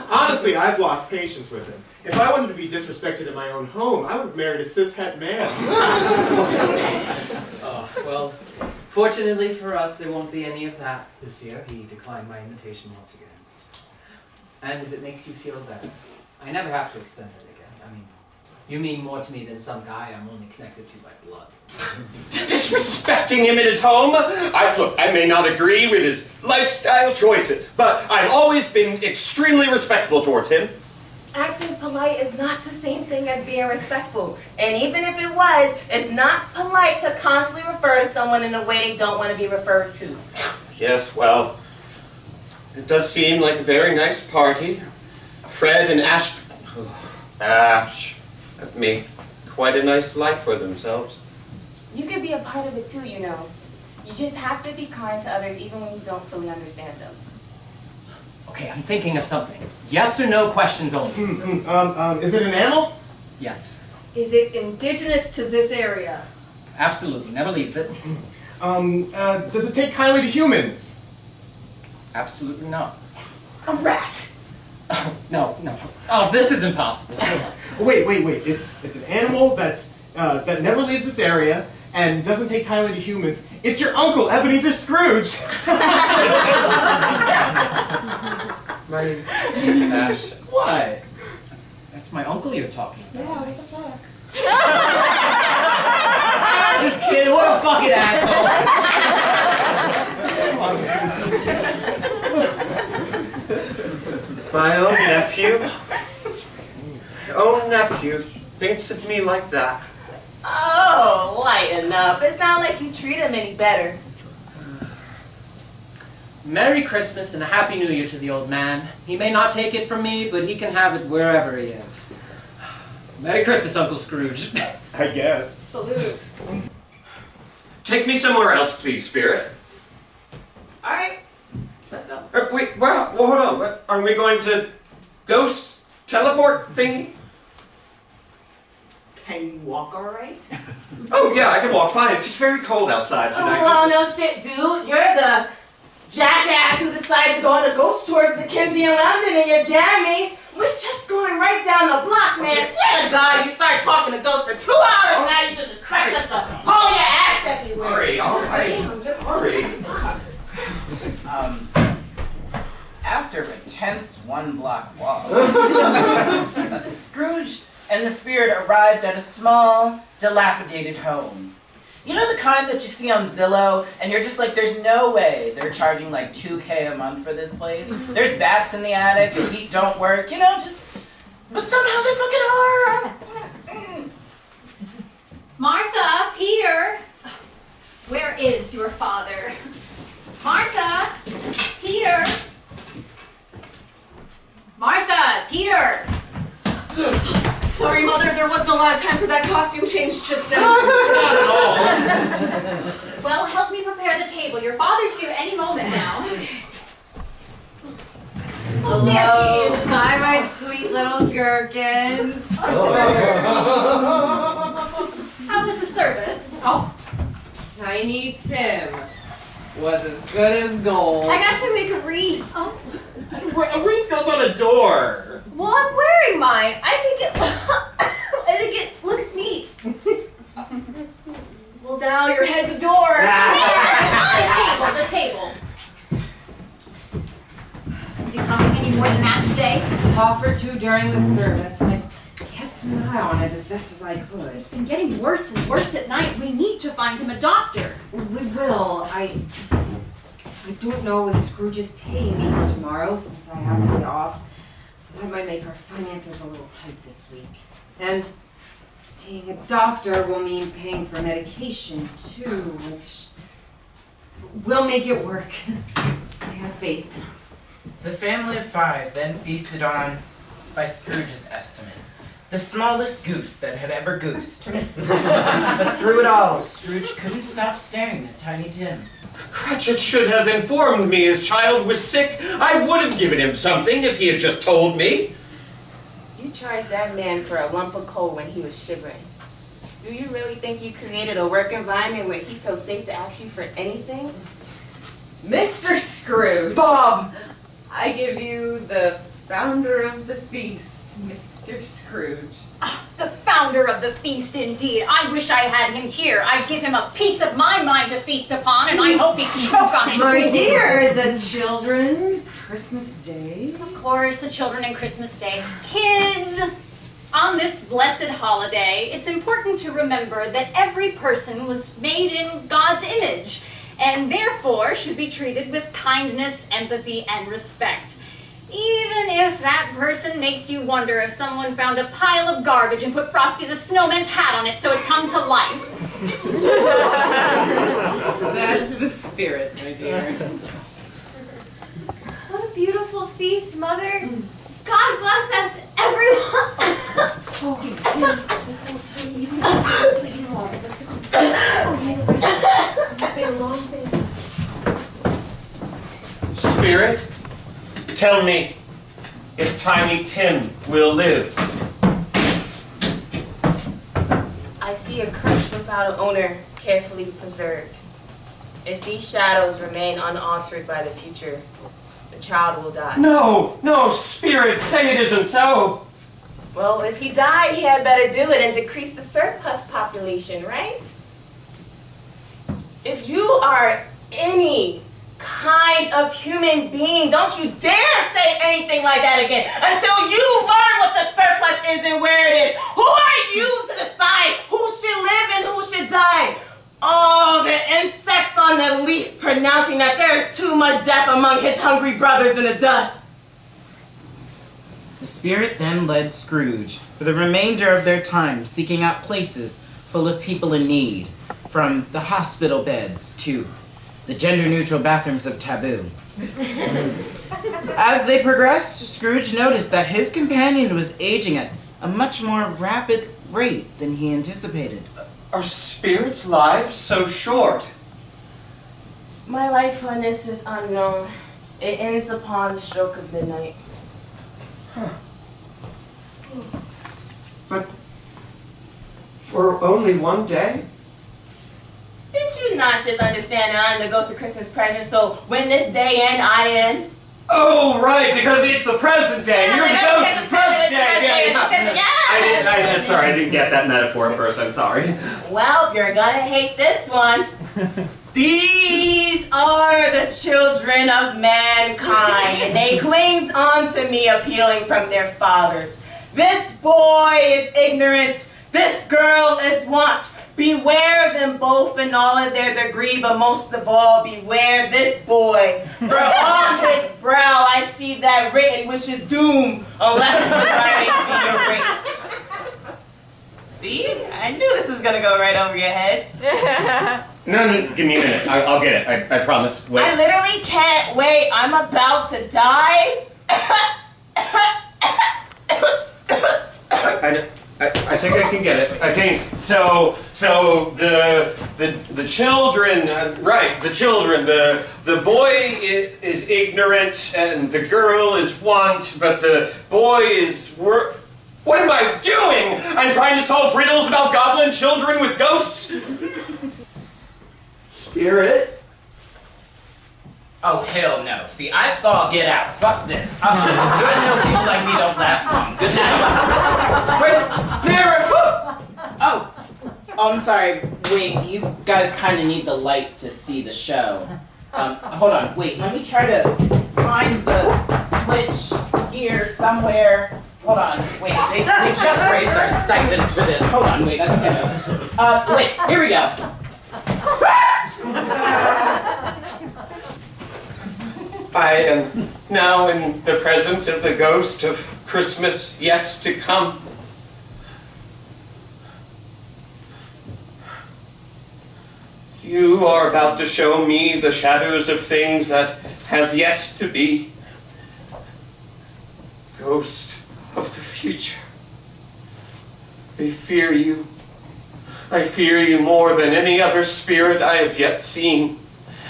Honestly, I've lost patience with him. If I wanted to be disrespected in my own home, I would have married a cishet man. Well, fortunately for us, there won't be any of that this year. He declined my invitation once again. And if it makes you feel better, I never have to extend it again. I mean, you mean more to me than some guy I'm only connected to by blood. Disrespecting him in his home? Look, I may not agree with his lifestyle choices, but I've always been extremely respectful towards him. Acting polite is not the same thing as being respectful. And even if it was, it's not polite to constantly refer to someone in a way they don't want to be referred to. Yes, well, it does seem like a very nice party. Fred and Ash have made quite a nice life for themselves. You could be a part of it too, you know. You just have to be kind to others even when you don't fully understand them. Okay, I'm thinking of something. Yes or no questions only. Is it an animal? Yes. Is it indigenous to this area? Absolutely. Never leaves it. Does it take kindly to humans? Absolutely not. A rat! Oh, no. Oh, this is impossible. Wait. It's an animal that never leaves this area and doesn't take kindly to humans. It's your uncle, Ebenezer Scrooge. Jesus, Ash. What? That's my uncle you're talking about. Yeah, what the fuck? Just kidding, what a fucking asshole! My own nephew thinks of me like that. Oh, lighten up. It's not like you treat him any better. Merry Christmas and a Happy New Year to the old man. He may not take it from me, but he can have it wherever he is. Merry Christmas, Uncle Scrooge. I guess. Salute. Take me somewhere else, please, Spirit. Alright, let's go. Wait, well, hold on. What, are we going to ghost teleport thingy? Can you walk alright? Oh, yeah, I can walk fine. It's just very cold outside tonight. Oh, well, no shit, dude. You're the jackass who decided to go on a ghost tour to Dickensian in London in your Geremy. We're just going right down the block, man. Okay. Swear to God, you start talking to ghosts for 2 hours, and now you just crack us the whole your ass everywhere. Sorry, all right. Sorry. After a tense one-block walk, Scrooge and the Spirit arrived at a small, dilapidated home. You know the kind that you see on Zillow, and you're just like, there's no way they're charging like $2K a month for this place. There's bats in the attic, the heat don't work, you know, just, but somehow they fucking are. Martha, Peter, where is your father? Martha, Peter. Martha, Peter. Sorry, Mother, there wasn't a lot of time for that costume change just then. Well, help me prepare the table. Your father's due any moment now. Hello. Hi, my sweet little gherkins. How was the service? Oh, Tiny Tim was as good as gold. I got to make a wreath. Oh. A wreath goes on a door. Well, I'm wearing mine. I think it looks neat. Well, now your head's a door. The table. Is he promising any more than that today? Offered to during the service. I kept an eye on it as best as I could. It's been getting worse and worse at night. We need to find him a doctor. We will. I don't know if Scrooge is paying me for tomorrow since I have a day off. So that might make our finances a little tight this week. And seeing a doctor will mean paying for medication too, which will make it work. I have faith. The family of 5 then feasted on, by Scrooge's estimate, the smallest goose that had ever goosed. But through it all, Scrooge couldn't stop staring at Tiny Tim. Cratchit should have informed me his child was sick. I would have given him something if he had just told me. You charged that man for a lump of coal when he was shivering. Do you really think you created a work environment where he feels safe to ask you for anything? Mr. Scrooge! Bob! I give you the founder of the feast, Mr. Scrooge. The founder of the feast, indeed. I wish I had him here. I'd give him a piece of my mind to feast upon, and I hope he'd choke on it. My dear, the children, Christmas Day. Of course, the children and Christmas Day. Kids, on this blessed holiday, it's important to remember that every person was made in God's image, and therefore should be treated with kindness, empathy, and respect. Even if that person makes you wonder if someone found a pile of garbage and put Frosty the Snowman's hat on it so it come to life. That's the spirit, my dear. What a beautiful feast, Mother. God bless us, everyone. Spirit, tell me if Tiny Tim will live. I see a crutch without an owner, carefully preserved. If these shadows remain unaltered by the future, the child will die. No, no, Spirit, say it isn't so. Well, if he died, he had better do it and decrease the surplus population, right? If you are any kind of human being, don't you dare say anything like that again until you learn what the surplus is and where it is. Who are you to decide who should live and who should die? Oh, the insect on the leaf pronouncing that there is too much death among his hungry brothers in the dust. The spirit then led Scrooge for the remainder of their time seeking out places full of people in need, from the hospital beds to the gender-neutral bathrooms of Taboo. As they progressed, Scrooge noticed that his companion was aging at a much more rapid rate than he anticipated. Are spirits' lives so short? My life on this is unknown. It ends upon the stroke of midnight. Huh. But for only one day? Did you not just understand that I'm the ghost of Christmas present, so when this day end, I end? Oh, right, because it's the present day. You're the ghost of the present day. Sorry, I didn't get that metaphor at first. I'm sorry. Well, you're gonna hate this one. These are the children of mankind, and they cling on to me, appealing from their fathers. This boy is ignorance. This girl is want. Beware of them both in all of their degree, but most of all, beware this boy. For on his brow I see that written which is doom, unless the writing be erased. See? I knew this was gonna go right over your head. No, give me a minute. I'll get it. I promise. Wait. I literally can't wait. I'm about to die. I think I can get it. I think so. The children, right? The children. The boy is ignorant and the girl is want, but the boy is work. What am I doing? I'm trying to solve riddles about goblin children with ghosts. Spirit. Oh, hell no. See, I saw Get Out. Fuck this. I know people like me don't last long. Good night. Oh, I'm sorry. Wait, you guys kind of need the light to see the show. Hold on. Wait, let me try to find the switch here somewhere. Hold on. Wait, they just raised our stipends for this. Hold on. Wait, I think I know. Wait, here we go. I am now in the presence of the ghost of Christmas yet to come. You are about to show me the shadows of things that have yet to be. Ghost of the future. I fear you. I fear you more than any other spirit I have yet seen.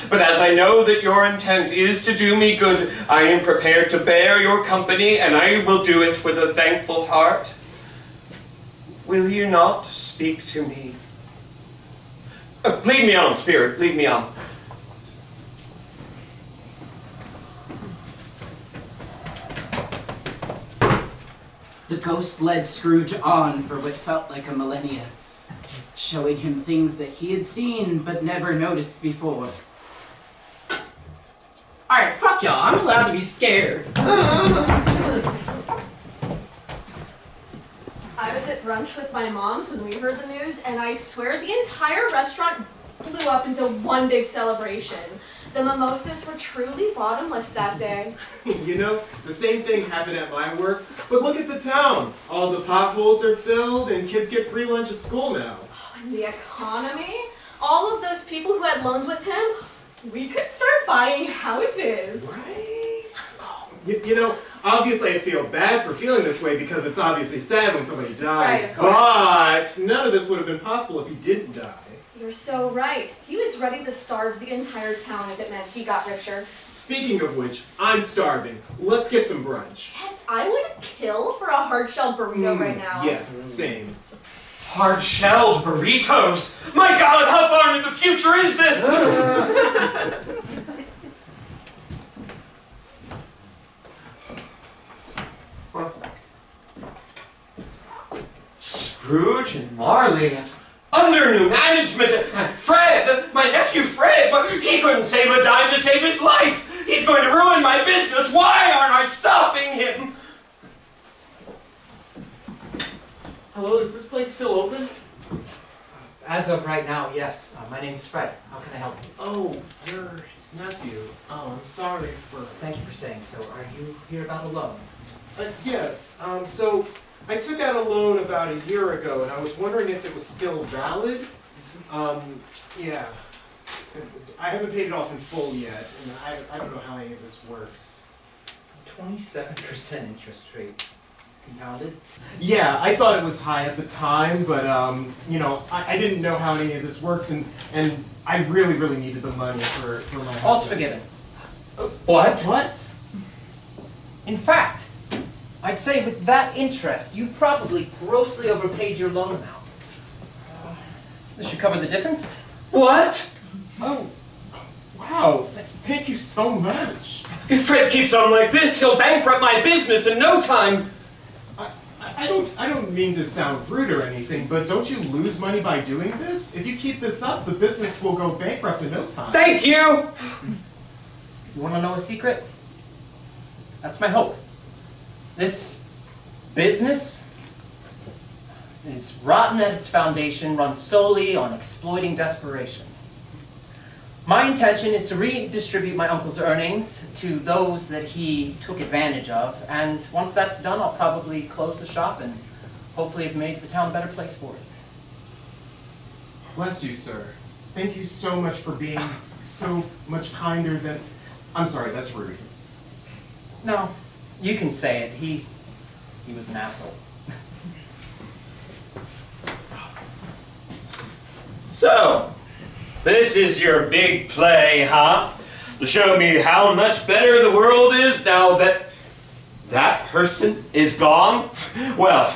But as I know that your intent is to do me good, I am prepared to bear your company, and I will do it with a thankful heart. Will you not speak to me? Lead me on, Spirit, lead me on. The ghost led Scrooge on for what felt like a millennia, showing him things that he had seen but never noticed before. Alright, fuck y'all, I'm allowed to be scared. I was at brunch with my moms when we heard the news, and I swear the entire restaurant blew up into one big celebration. The mimosas were truly bottomless that day. You know, the same thing happened at my work. But look at the town. All the potholes are filled and kids get free lunch at school now. Oh, and the economy? All of those people who had loans with him, we could start buying houses. Right? Oh, you know, obviously I feel bad for feeling this way because it's obviously sad when somebody dies. Right, of course. But none of this would have been possible if he didn't die. You're so right. He was ready to starve the entire town if it meant he got richer. Speaking of which, I'm starving. Let's get some brunch. Yes, I would kill for a hard-shelled burrito right now. Yes, same. Hard-shelled burritos? My God, how far into the future is this? Scrooge and Marley. Under new management. Fred, my nephew Fred, but he couldn't save a dime to save his life. He's going to ruin my business. Why aren't I stopping him? Hello, is this place still open? As of right now, yes. My name's Fred. How can I help you? Oh, you're his nephew. Oh, I'm sorry for... Thank you for saying so. Are you here about a loan? Yes, so I took out a loan about a year ago, and I was wondering if it was still valid. Yeah. I haven't paid it off in full yet, and I don't know how any of this works. 27% interest rate. Compounded? Yeah, I thought it was high at the time, but, you know, I didn't know how any of this works, and I really, really needed the money for my house. All's forgiven. What? What? In fact, I'd say with that interest, you probably grossly overpaid your loan amount. This should cover the difference. What? Oh, wow, thank you so much. If Fred keeps on like this, he'll bankrupt my business in no time. I don't mean to sound rude or anything, but don't you lose money by doing this? If you keep this up, the business will go bankrupt in no time. Thank you! You want to know a secret? That's my hope. This business is rotten at its foundation, run solely on exploiting desperation. My intention is to redistribute my uncle's earnings to those that he took advantage of, and once that's done, I'll probably close the shop and hopefully have made the town a better place for it. Bless you, sir. Thank you so much for being so much kinder than... I'm sorry, that's rude. No, you can say it. He was an asshole. So, this is your big play, huh? To show me how much better the world is now that that person is gone? Well,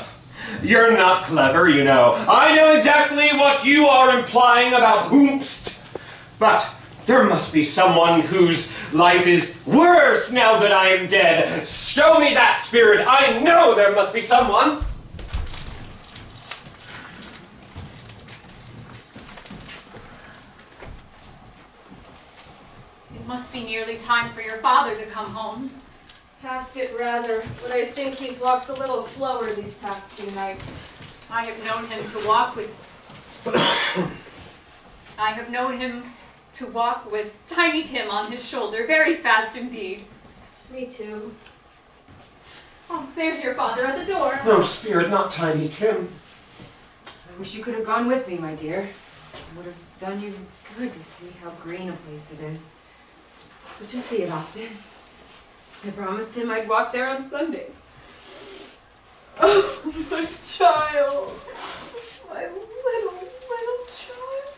you're not clever, you know. I know exactly what you are implying about Humst. But there must be someone whose life is worse now that I am dead. Show me that spirit. I know there must be someone. It must be nearly time for your father to come home. Past it rather, but I think he's walked a little slower these past few nights. I have known him to walk with... I have known him to walk with Tiny Tim on his shoulder, very fast indeed. Me too. Oh, there's your father at the door. No, spirit, not Tiny Tim. I wish you could have gone with me, my dear. It would have done you good to see how green a place it is. But you'll see it often. I promised him I'd walk there on Sundays. Oh, my child. My little child.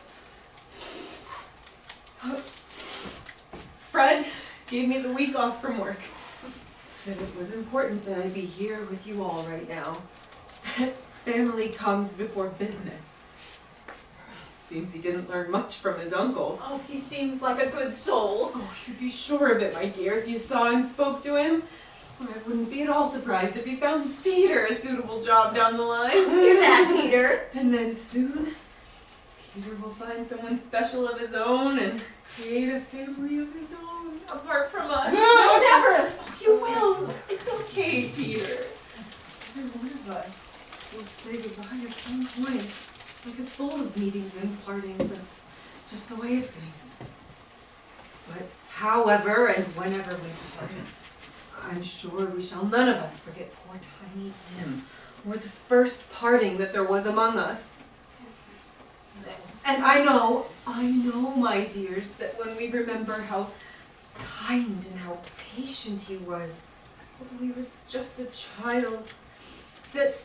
Fred gave me the week off from work. Said it was important that I be here with you all right now. That family comes before business. Seems he didn't learn much from his uncle. Oh, he seems like a good soul. Oh, you'd be sure of it, my dear, if you saw and spoke to him. I wouldn't be at all surprised if he found Peter a suitable job down the line. You're that, Peter. And then soon, Peter will find someone special of his own and create a family of his own, apart from us. No, never. Oh, you will. It's okay, Peter. Every one of us will say goodbye at some point. Life is full of meetings and partings. That's just the way of things. But however and whenever we part, I'm sure we shall none of us forget poor Tiny Tim, or this first parting that there was among us. And I know, my dears, that when we remember how kind and how patient he was, although he was just a child, that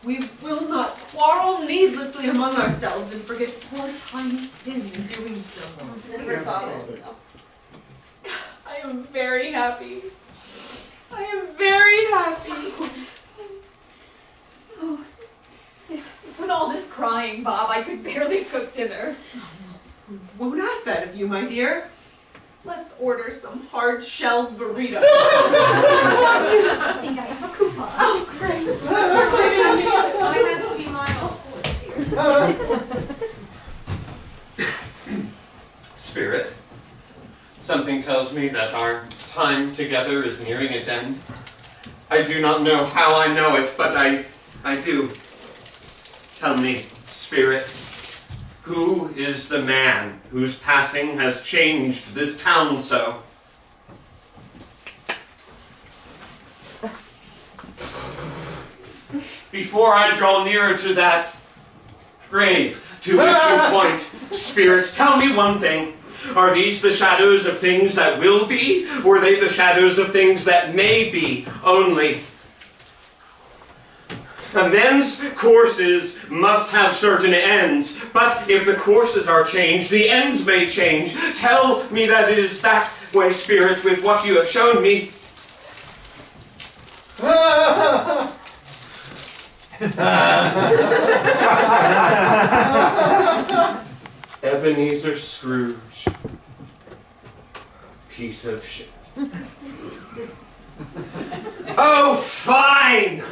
we will not quarrel needlessly among ourselves and forget poor Tiny Tim in doing so. Dear Father, I am very happy. I am very happy. Oh, with all this crying, Bob, I could barely cook dinner. We won't ask that of you, my dear. Let's order some hard-shelled burritos. I think I have a coupon. Oh, great. Mine has to be mine. Spirit, something tells me that our time together is nearing its end. I do not know how I know it, but I do. Tell me, Spirit, who is the man whose passing has changed this town so? Before I draw nearer to that grave to which you point, Spirit, tell me one thing. Are these the shadows of things that will be, or are they the shadows of things that may be only? Men's courses must have certain ends, but if the courses are changed, the ends may change. Tell me that it is that way, Spirit, with what you have shown me. Ebenezer Scrooge. Piece of shit. Oh, fine!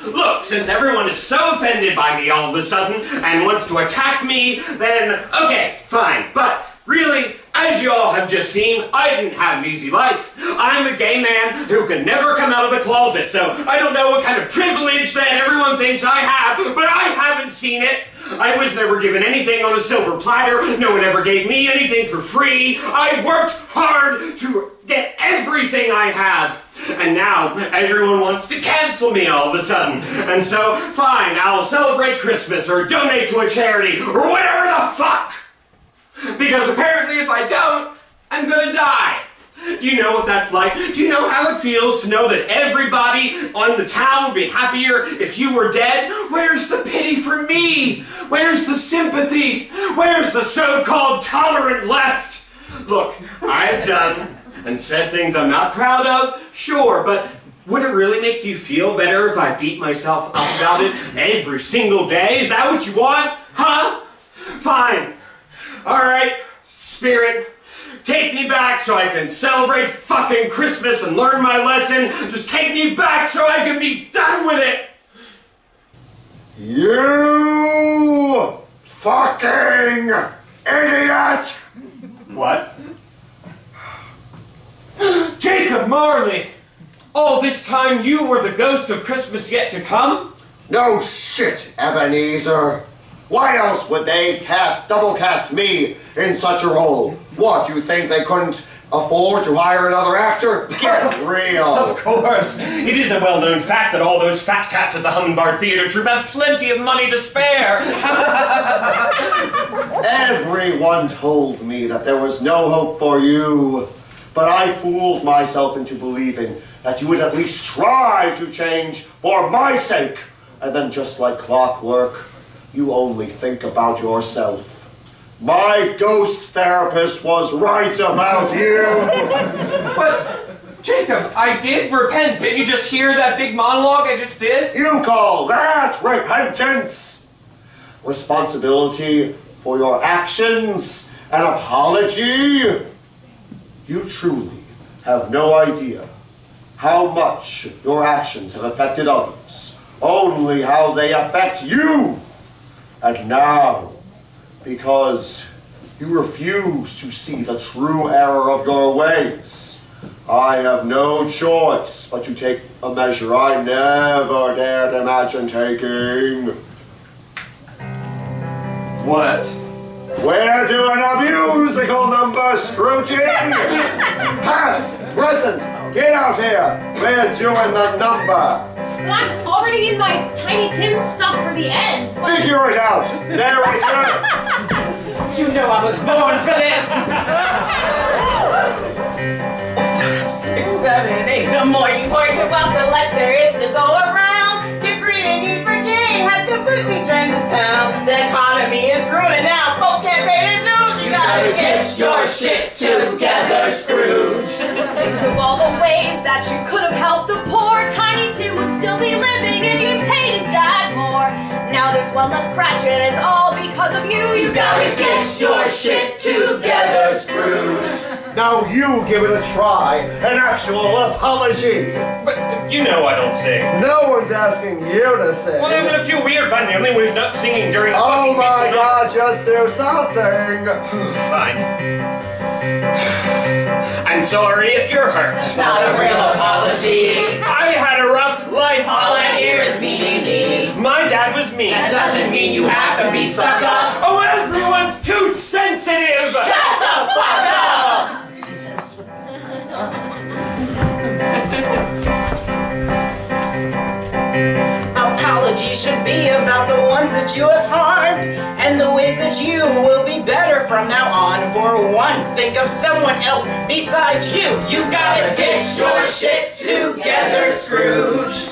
Look, since everyone is so offended by me all of a sudden and wants to attack me, then okay, fine. But really, as you all have just seen, I didn't have an easy life. I'm a gay man who can never come out of the closet, so I don't know what kind of privilege that everyone thinks I have, but I haven't seen it. I was never given anything on a silver platter. No one ever gave me anything for free. I worked hard to get everything I have. And now everyone wants to cancel me all of a sudden. And so, fine, I'll celebrate Christmas or donate to a charity or whatever the fuck. Because apparently if I don't, I'm gonna die. You know what that's like? Do you know how it feels to know that everybody on the town would be happier if you were dead? Where's the pity for me? Where's the sympathy? Where's the so-called tolerant left? Look, I've done and said things I'm not proud of, sure, but would it really make you feel better if I beat myself up about it every single day? Is that what you want? Huh? Fine. Alright, Spirit. Take me back so I can celebrate fucking Christmas and learn my lesson. Just take me back so I can be done with it. You fucking idiot! What? Jacob Marley! All this time you were the ghost of Christmas yet to come? No shit, Ebenezer. Why else would they double cast me in such a role? What, you think they couldn't afford to hire another actor? Get real! Of course! It is a well-known fact that all those fat cats at the Hum'n'bards Theater Troupe have plenty of money to spare! Everyone told me that there was no hope for you, but I fooled myself into believing that you would at least try to change for my sake. And then just like clockwork, you only think about yourself. My ghost therapist was right about you. But, Jacob, I did repent. Didn't you just hear that big monologue I just did? You call that repentance? Responsibility for your actions? An apology? You truly have no idea how much your actions have affected others. Only how they affect you. And now, because you refuse to see the true error of your ways, I have no choice but to take a measure I never dared imagine taking. What? We're doing a musical number, Scroogey! Past, present, get out here! We're doing the number! But I'm already in my Tiny Tim stuff for the end. Figure it out! Narrator! You know I was born for this! 5, 6, 7, 8. The more you hoard your wealth, the less there is to go around. Your greed and need for gain has completely drained the town. The economy is ruined now. Folks can't pay their dues. You gotta get your shit together, Scrooge. Think of all the ways that you could have helped the poor. Tiny Tim would still be living if you paid his dad more. Now there's one less Cratchit and it's all because of you. You gotta get your shit together, Scrooge. Now you give it a try, an actual apology. But you know I don't sing. No one's asking you to sing. Well, I'm gonna feel weird finding the only one who's not singing during the Oh fucking my musical God, just do something. Fine. I'm sorry if you're hurt. It's not a real apology. I had a rough life. All I hear is me. My dad was mean. That doesn't mean you have to be stuck up. Oh, everyone's too sensitive. Shut the fuck up! Apology should be about the ones that you have harmed and the ways that you will be better from now on. For once, think of someone else besides you. You gotta get your shit together, Scrooge.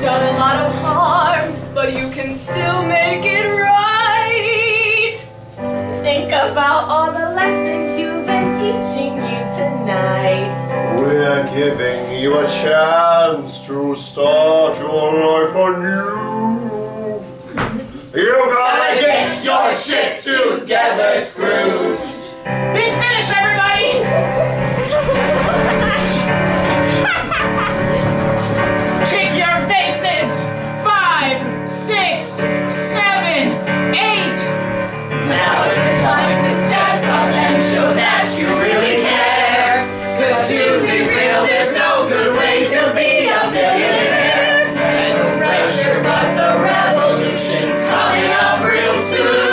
Done a lot of harm, but you can still make it right. Think about all the lessons you've been teaching you tonight. We're giving you a chance to start your life anew. You gotta Get your shit together, Scrooge. Big finish, everybody! Kick your faces! 5, 6, 7, 8. Now is the time to stand up and show that you really care. 'Cause to be real, there's no good way to be a millionaire. And the pressure, but the revolution's coming up real soon.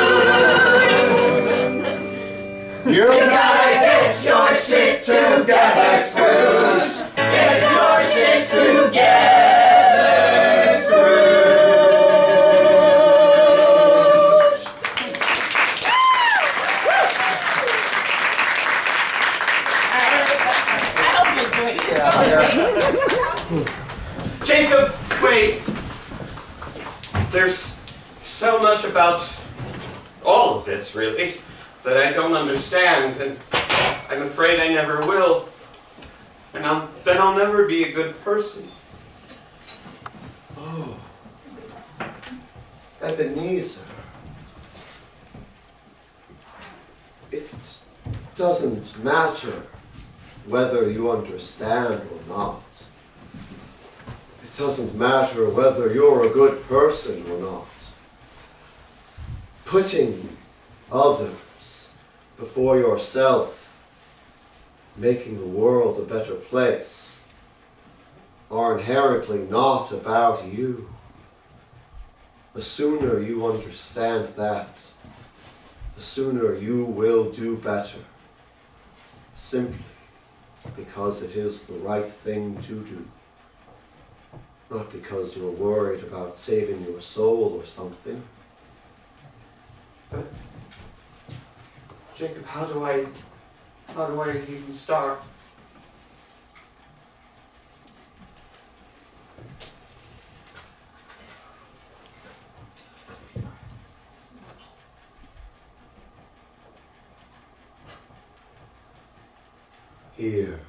You gotta get your shit together, Scrooge. Get your shit together, Scrooge. I hope he's doing it. Jacob, wait. There's so much about all of this, really, that I don't understand, and I'm afraid I never will. And then I'll never be a good person. Oh, Ebenezer. It doesn't matter whether you understand or not. It doesn't matter whether you're a good person or not. Putting others before yourself, making the world a better place, are inherently not about you. The sooner you understand that, the sooner you will do better, simply because it is the right thing to do. Not because you're worried about saving your soul or something. But, Jacob, how do I even start? Here.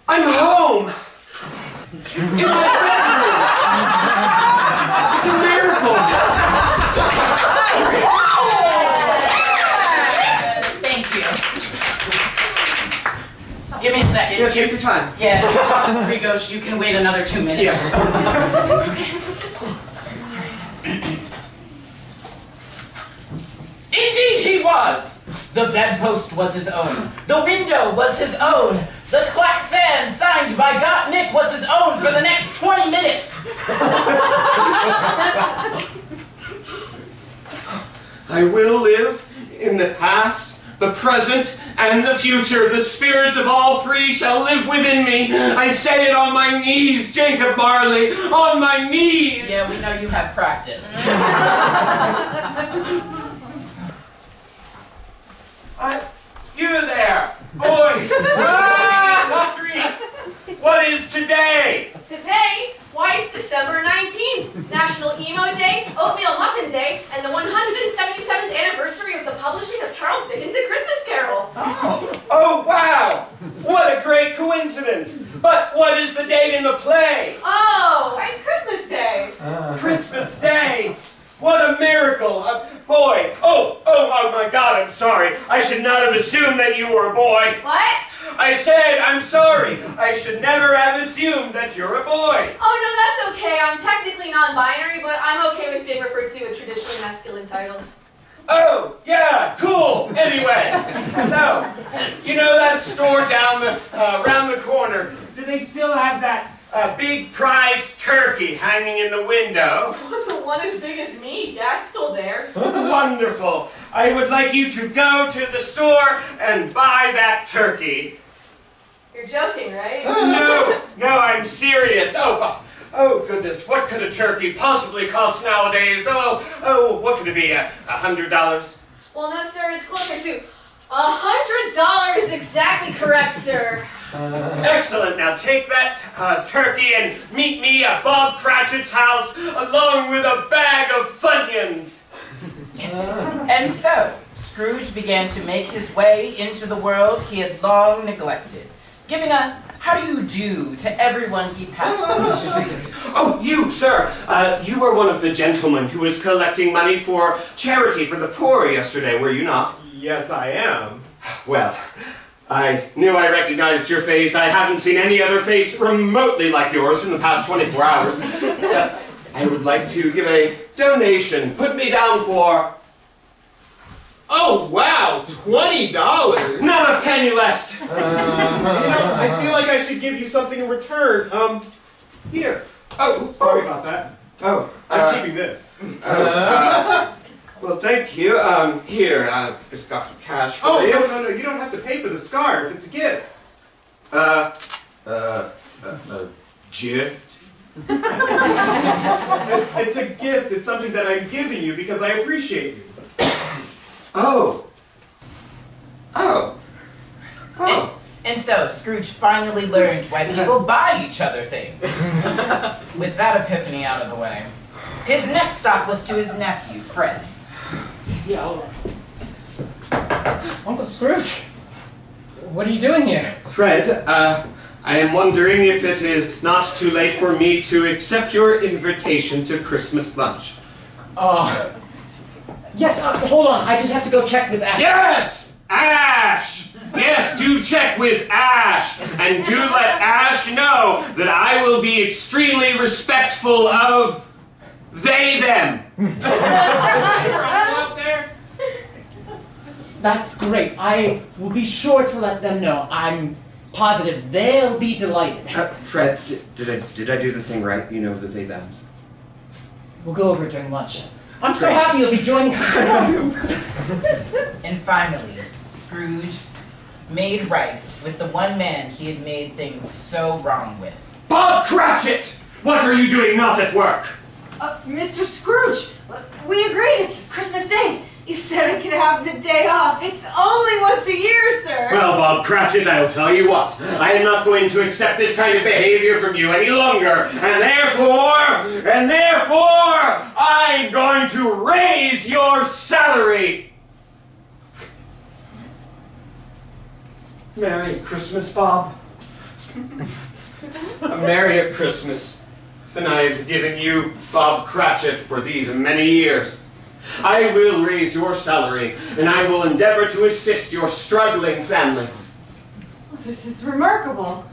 I'm home! In my bedroom! It's a miracle! Thank you. Give me a second. Yeah, take your time. Yeah, talk to the pre-ghost. You can wait another 2 minutes. Yeah. Indeed he was! The bedpost was his own. The window was his own. The clack fans man signed by Gottnick was his own for the next 20 minutes. I will live in the past, the present, and the future. The spirits of all three shall live within me. I say it on my knees, Jacob Marley, on my knees. Yeah, we know you have practice. You there, boys, the street. What is today? Today? Why, it's December 19th, National Emo Day, Oatmeal Muffin Day, and the 177th anniversary of the publishing of Charles Dickens' A Christmas Carol. Oh, wow! What a great coincidence! But what is the date in the play? Oh, it's Christmas Day. Christmas Day! What a miracle! Boy! Oh my God, I'm sorry. I should not have assumed that you were a boy. What? I said, I'm sorry. I should never have assumed that you're a boy. Oh, no, that's okay. I'm technically non-binary, but I'm okay with being referred to with traditionally masculine titles. Oh, yeah, cool. Anyway, so, you know that store down around the corner? Do they still have that big prize turkey hanging in the window? The one as big as me. Yeah, it's still there. Wonderful. I would like you to go to the store and buy that turkey. You're joking, right? No, I'm serious. Oh goodness, what could a turkey possibly cost nowadays? Oh, what could it be, $100? Well, no, sir, it's closer to $100 exactly correct, sir. Excellent. Now take that turkey and meet me at Bob Cratchit's house along with a bag of Funyuns. And so, Scrooge began to make his way into the world he had long neglected, giving a how do you do to everyone he passed on the street. Oh, you, sir. You were one of the gentlemen who was collecting money for charity for the poor yesterday, were you not? Yes, I am. Well, I knew I recognized your face. I haven't seen any other face remotely like yours in the past 24 hours. But I would like to give a donation. Put me down for... Oh, wow, $20? Not a penny less. I feel like I should give you something in return. Here. Oh, sorry about that. Oh, I'm keeping this. Well, thank you. Here, I've just got some cash for you. No, you don't have to pay for the scarf. It's a gift. Gift? It's a gift. It's something that I'm giving you because I appreciate you. And so, Scrooge finally learned why people buy each other things. With that epiphany out of the way, his next stop was to his nephew, Fred's. Yeah, all right. Uncle Scrooge, what are you doing here? Fred, I am wondering if it is not too late for me to accept your invitation to Christmas lunch. Yes, hold on, I just have to go check with Ash. Yes! Ash! Yes, do check with Ash, and do let Ash know that I will be extremely respectful of they, them. Out there? That's great. I will be sure to let them know. I'm positive they'll be delighted. Fred, did I do the thing right? You know the they, thems. We'll go over it during lunch. I'm so happy you'll be joining us. And finally, Scrooge made right with the one man he had made things so wrong with. Bob Cratchit! What are you doing not at work? Mr. Scrooge, we agreed it's Christmas Day. You said I could have the day off. It's only once a year, sir. Well, Bob Cratchit, I'll tell you what. I am not going to accept this kind of behavior from you any longer. And therefore, I'm going to raise your salary. Merry Christmas, Bob. A merrier Christmas than I have given you, Bob Cratchit, for these many years. I will raise your salary, and I will endeavor to assist your struggling family. This is remarkable.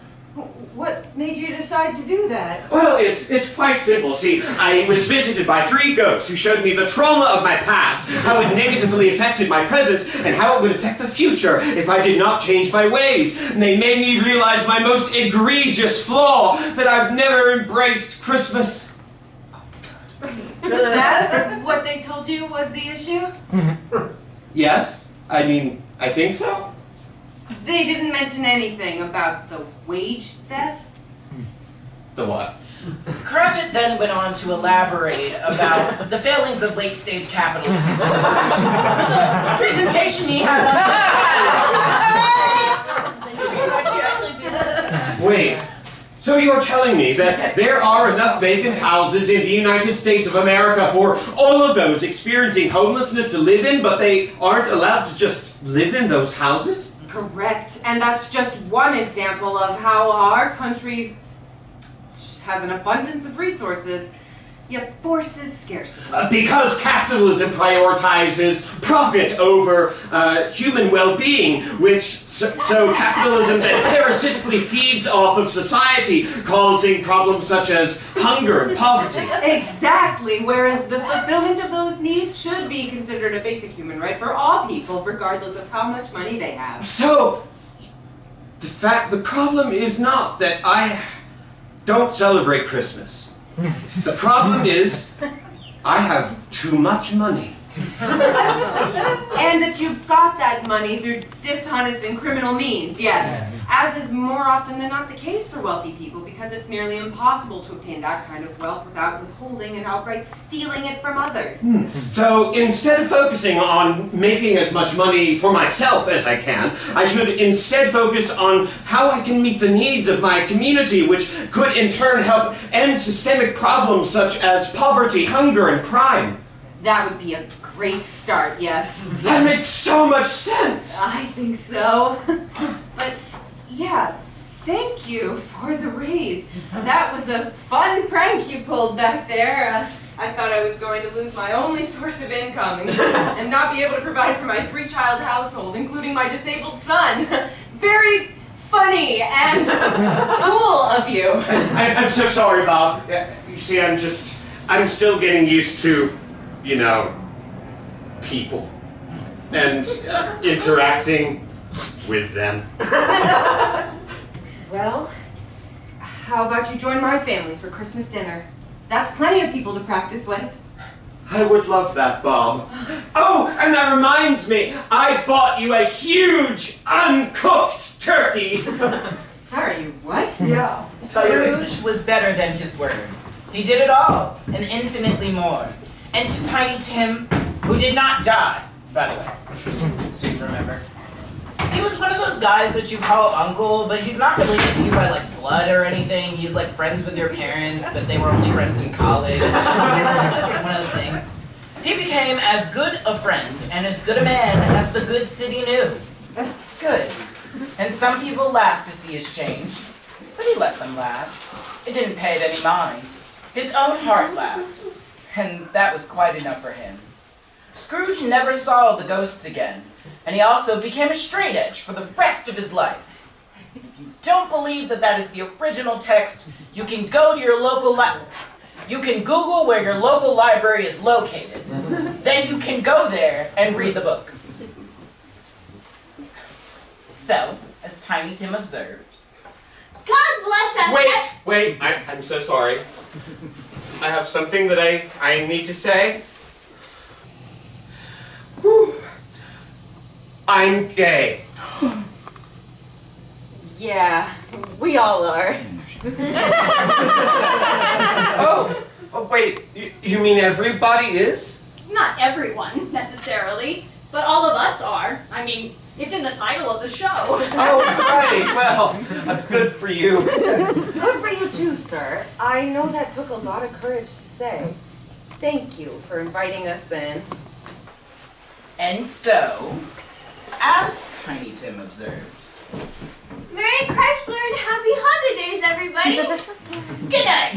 What made you decide to do that? Well, it's quite simple. See, I was visited by 3 ghosts who showed me the trauma of my past, how it negatively affected my present, and how it would affect the future if I did not change my ways. And they made me realize my most egregious flaw, that I've never embraced Christmas. That's what they told you was the issue? Yes? I mean, I think so. They didn't mention anything about the wage theft? The what? Cratchit then went on to elaborate about the failings of late-stage capitalism to Scrooge. The presentation he had on Wait, so you're telling me that there are enough vacant houses in the United States of America for all of those experiencing homelessness to live in, but they aren't allowed to just live in those houses? Correct. And that's just one example of how our country has an abundance of resources, yet forces scarcity. Because capitalism prioritizes profit over human well-being, so capitalism then parasitically feeds off of society, causing problems such as hunger and poverty. Exactly, whereas the fulfillment of those needs should be considered a basic human right for all people, regardless of how much money they have. So, the problem is not that I don't celebrate Christmas. The problem is, I have too much money. And that you got that money through dishonest and criminal means, yes. As is more often than not the case for wealthy people, because it's nearly impossible to obtain that kind of wealth without withholding and outright stealing it from others. So instead of focusing on making as much money for myself as I can, I should instead focus on how I can meet the needs of my community, which could in turn help end systemic problems such as poverty, hunger, and crime. That would be a great start, yes. That makes so much sense! I think so. But, yeah, thank you for the raise. That was a fun prank you pulled back there. I thought I was going to lose my only source of income and not be able to provide for my 3-child household, including my disabled son. Very funny and cool of you. I'm so sorry, Bob. You see, I'm still getting used to, you know, people and interacting with them. Well, how about you join my family for Christmas dinner? That's plenty of people to practice with. I would love that, Bob. Oh, and that reminds me, I bought you a huge uncooked turkey. Sorry, what? Yeah. Scrooge was better than his word. He did it all, and infinitely more. And to Tiny Tim, who did not die, by the way, just so you remember. He was one of those guys that you call uncle, but he's not related to you by, like, blood or anything. He's, like, friends with your parents, but they were only friends in college. One of those things. He became as good a friend and as good a man as the good city knew. Good. And some people laughed to see his change, but he let them laugh. It didn't pay it any mind. His own heart laughed, and that was quite enough for him. Scrooge never saw the ghosts again, and he also became a straight edge for the rest of his life. If you don't believe that that is the original text, you can go to your local you can Google where your local library is located. Then you can go there and read the book. So, as Tiny Tim observed, God bless us. Wait, I'm so sorry. I have something that I need to say. Whew. I'm gay. Yeah, we all are. Oh, wait, you mean everybody is? Not everyone, necessarily, but all of us are. I mean, it's in the title of the show. Oh, right, well, good for you. Good for you too, sir. I know that took a lot of courage to say. Thank you for inviting us in. and so, as Tiny Tim observed, Merry Chrysler and Happy Holidays, everybody! good night!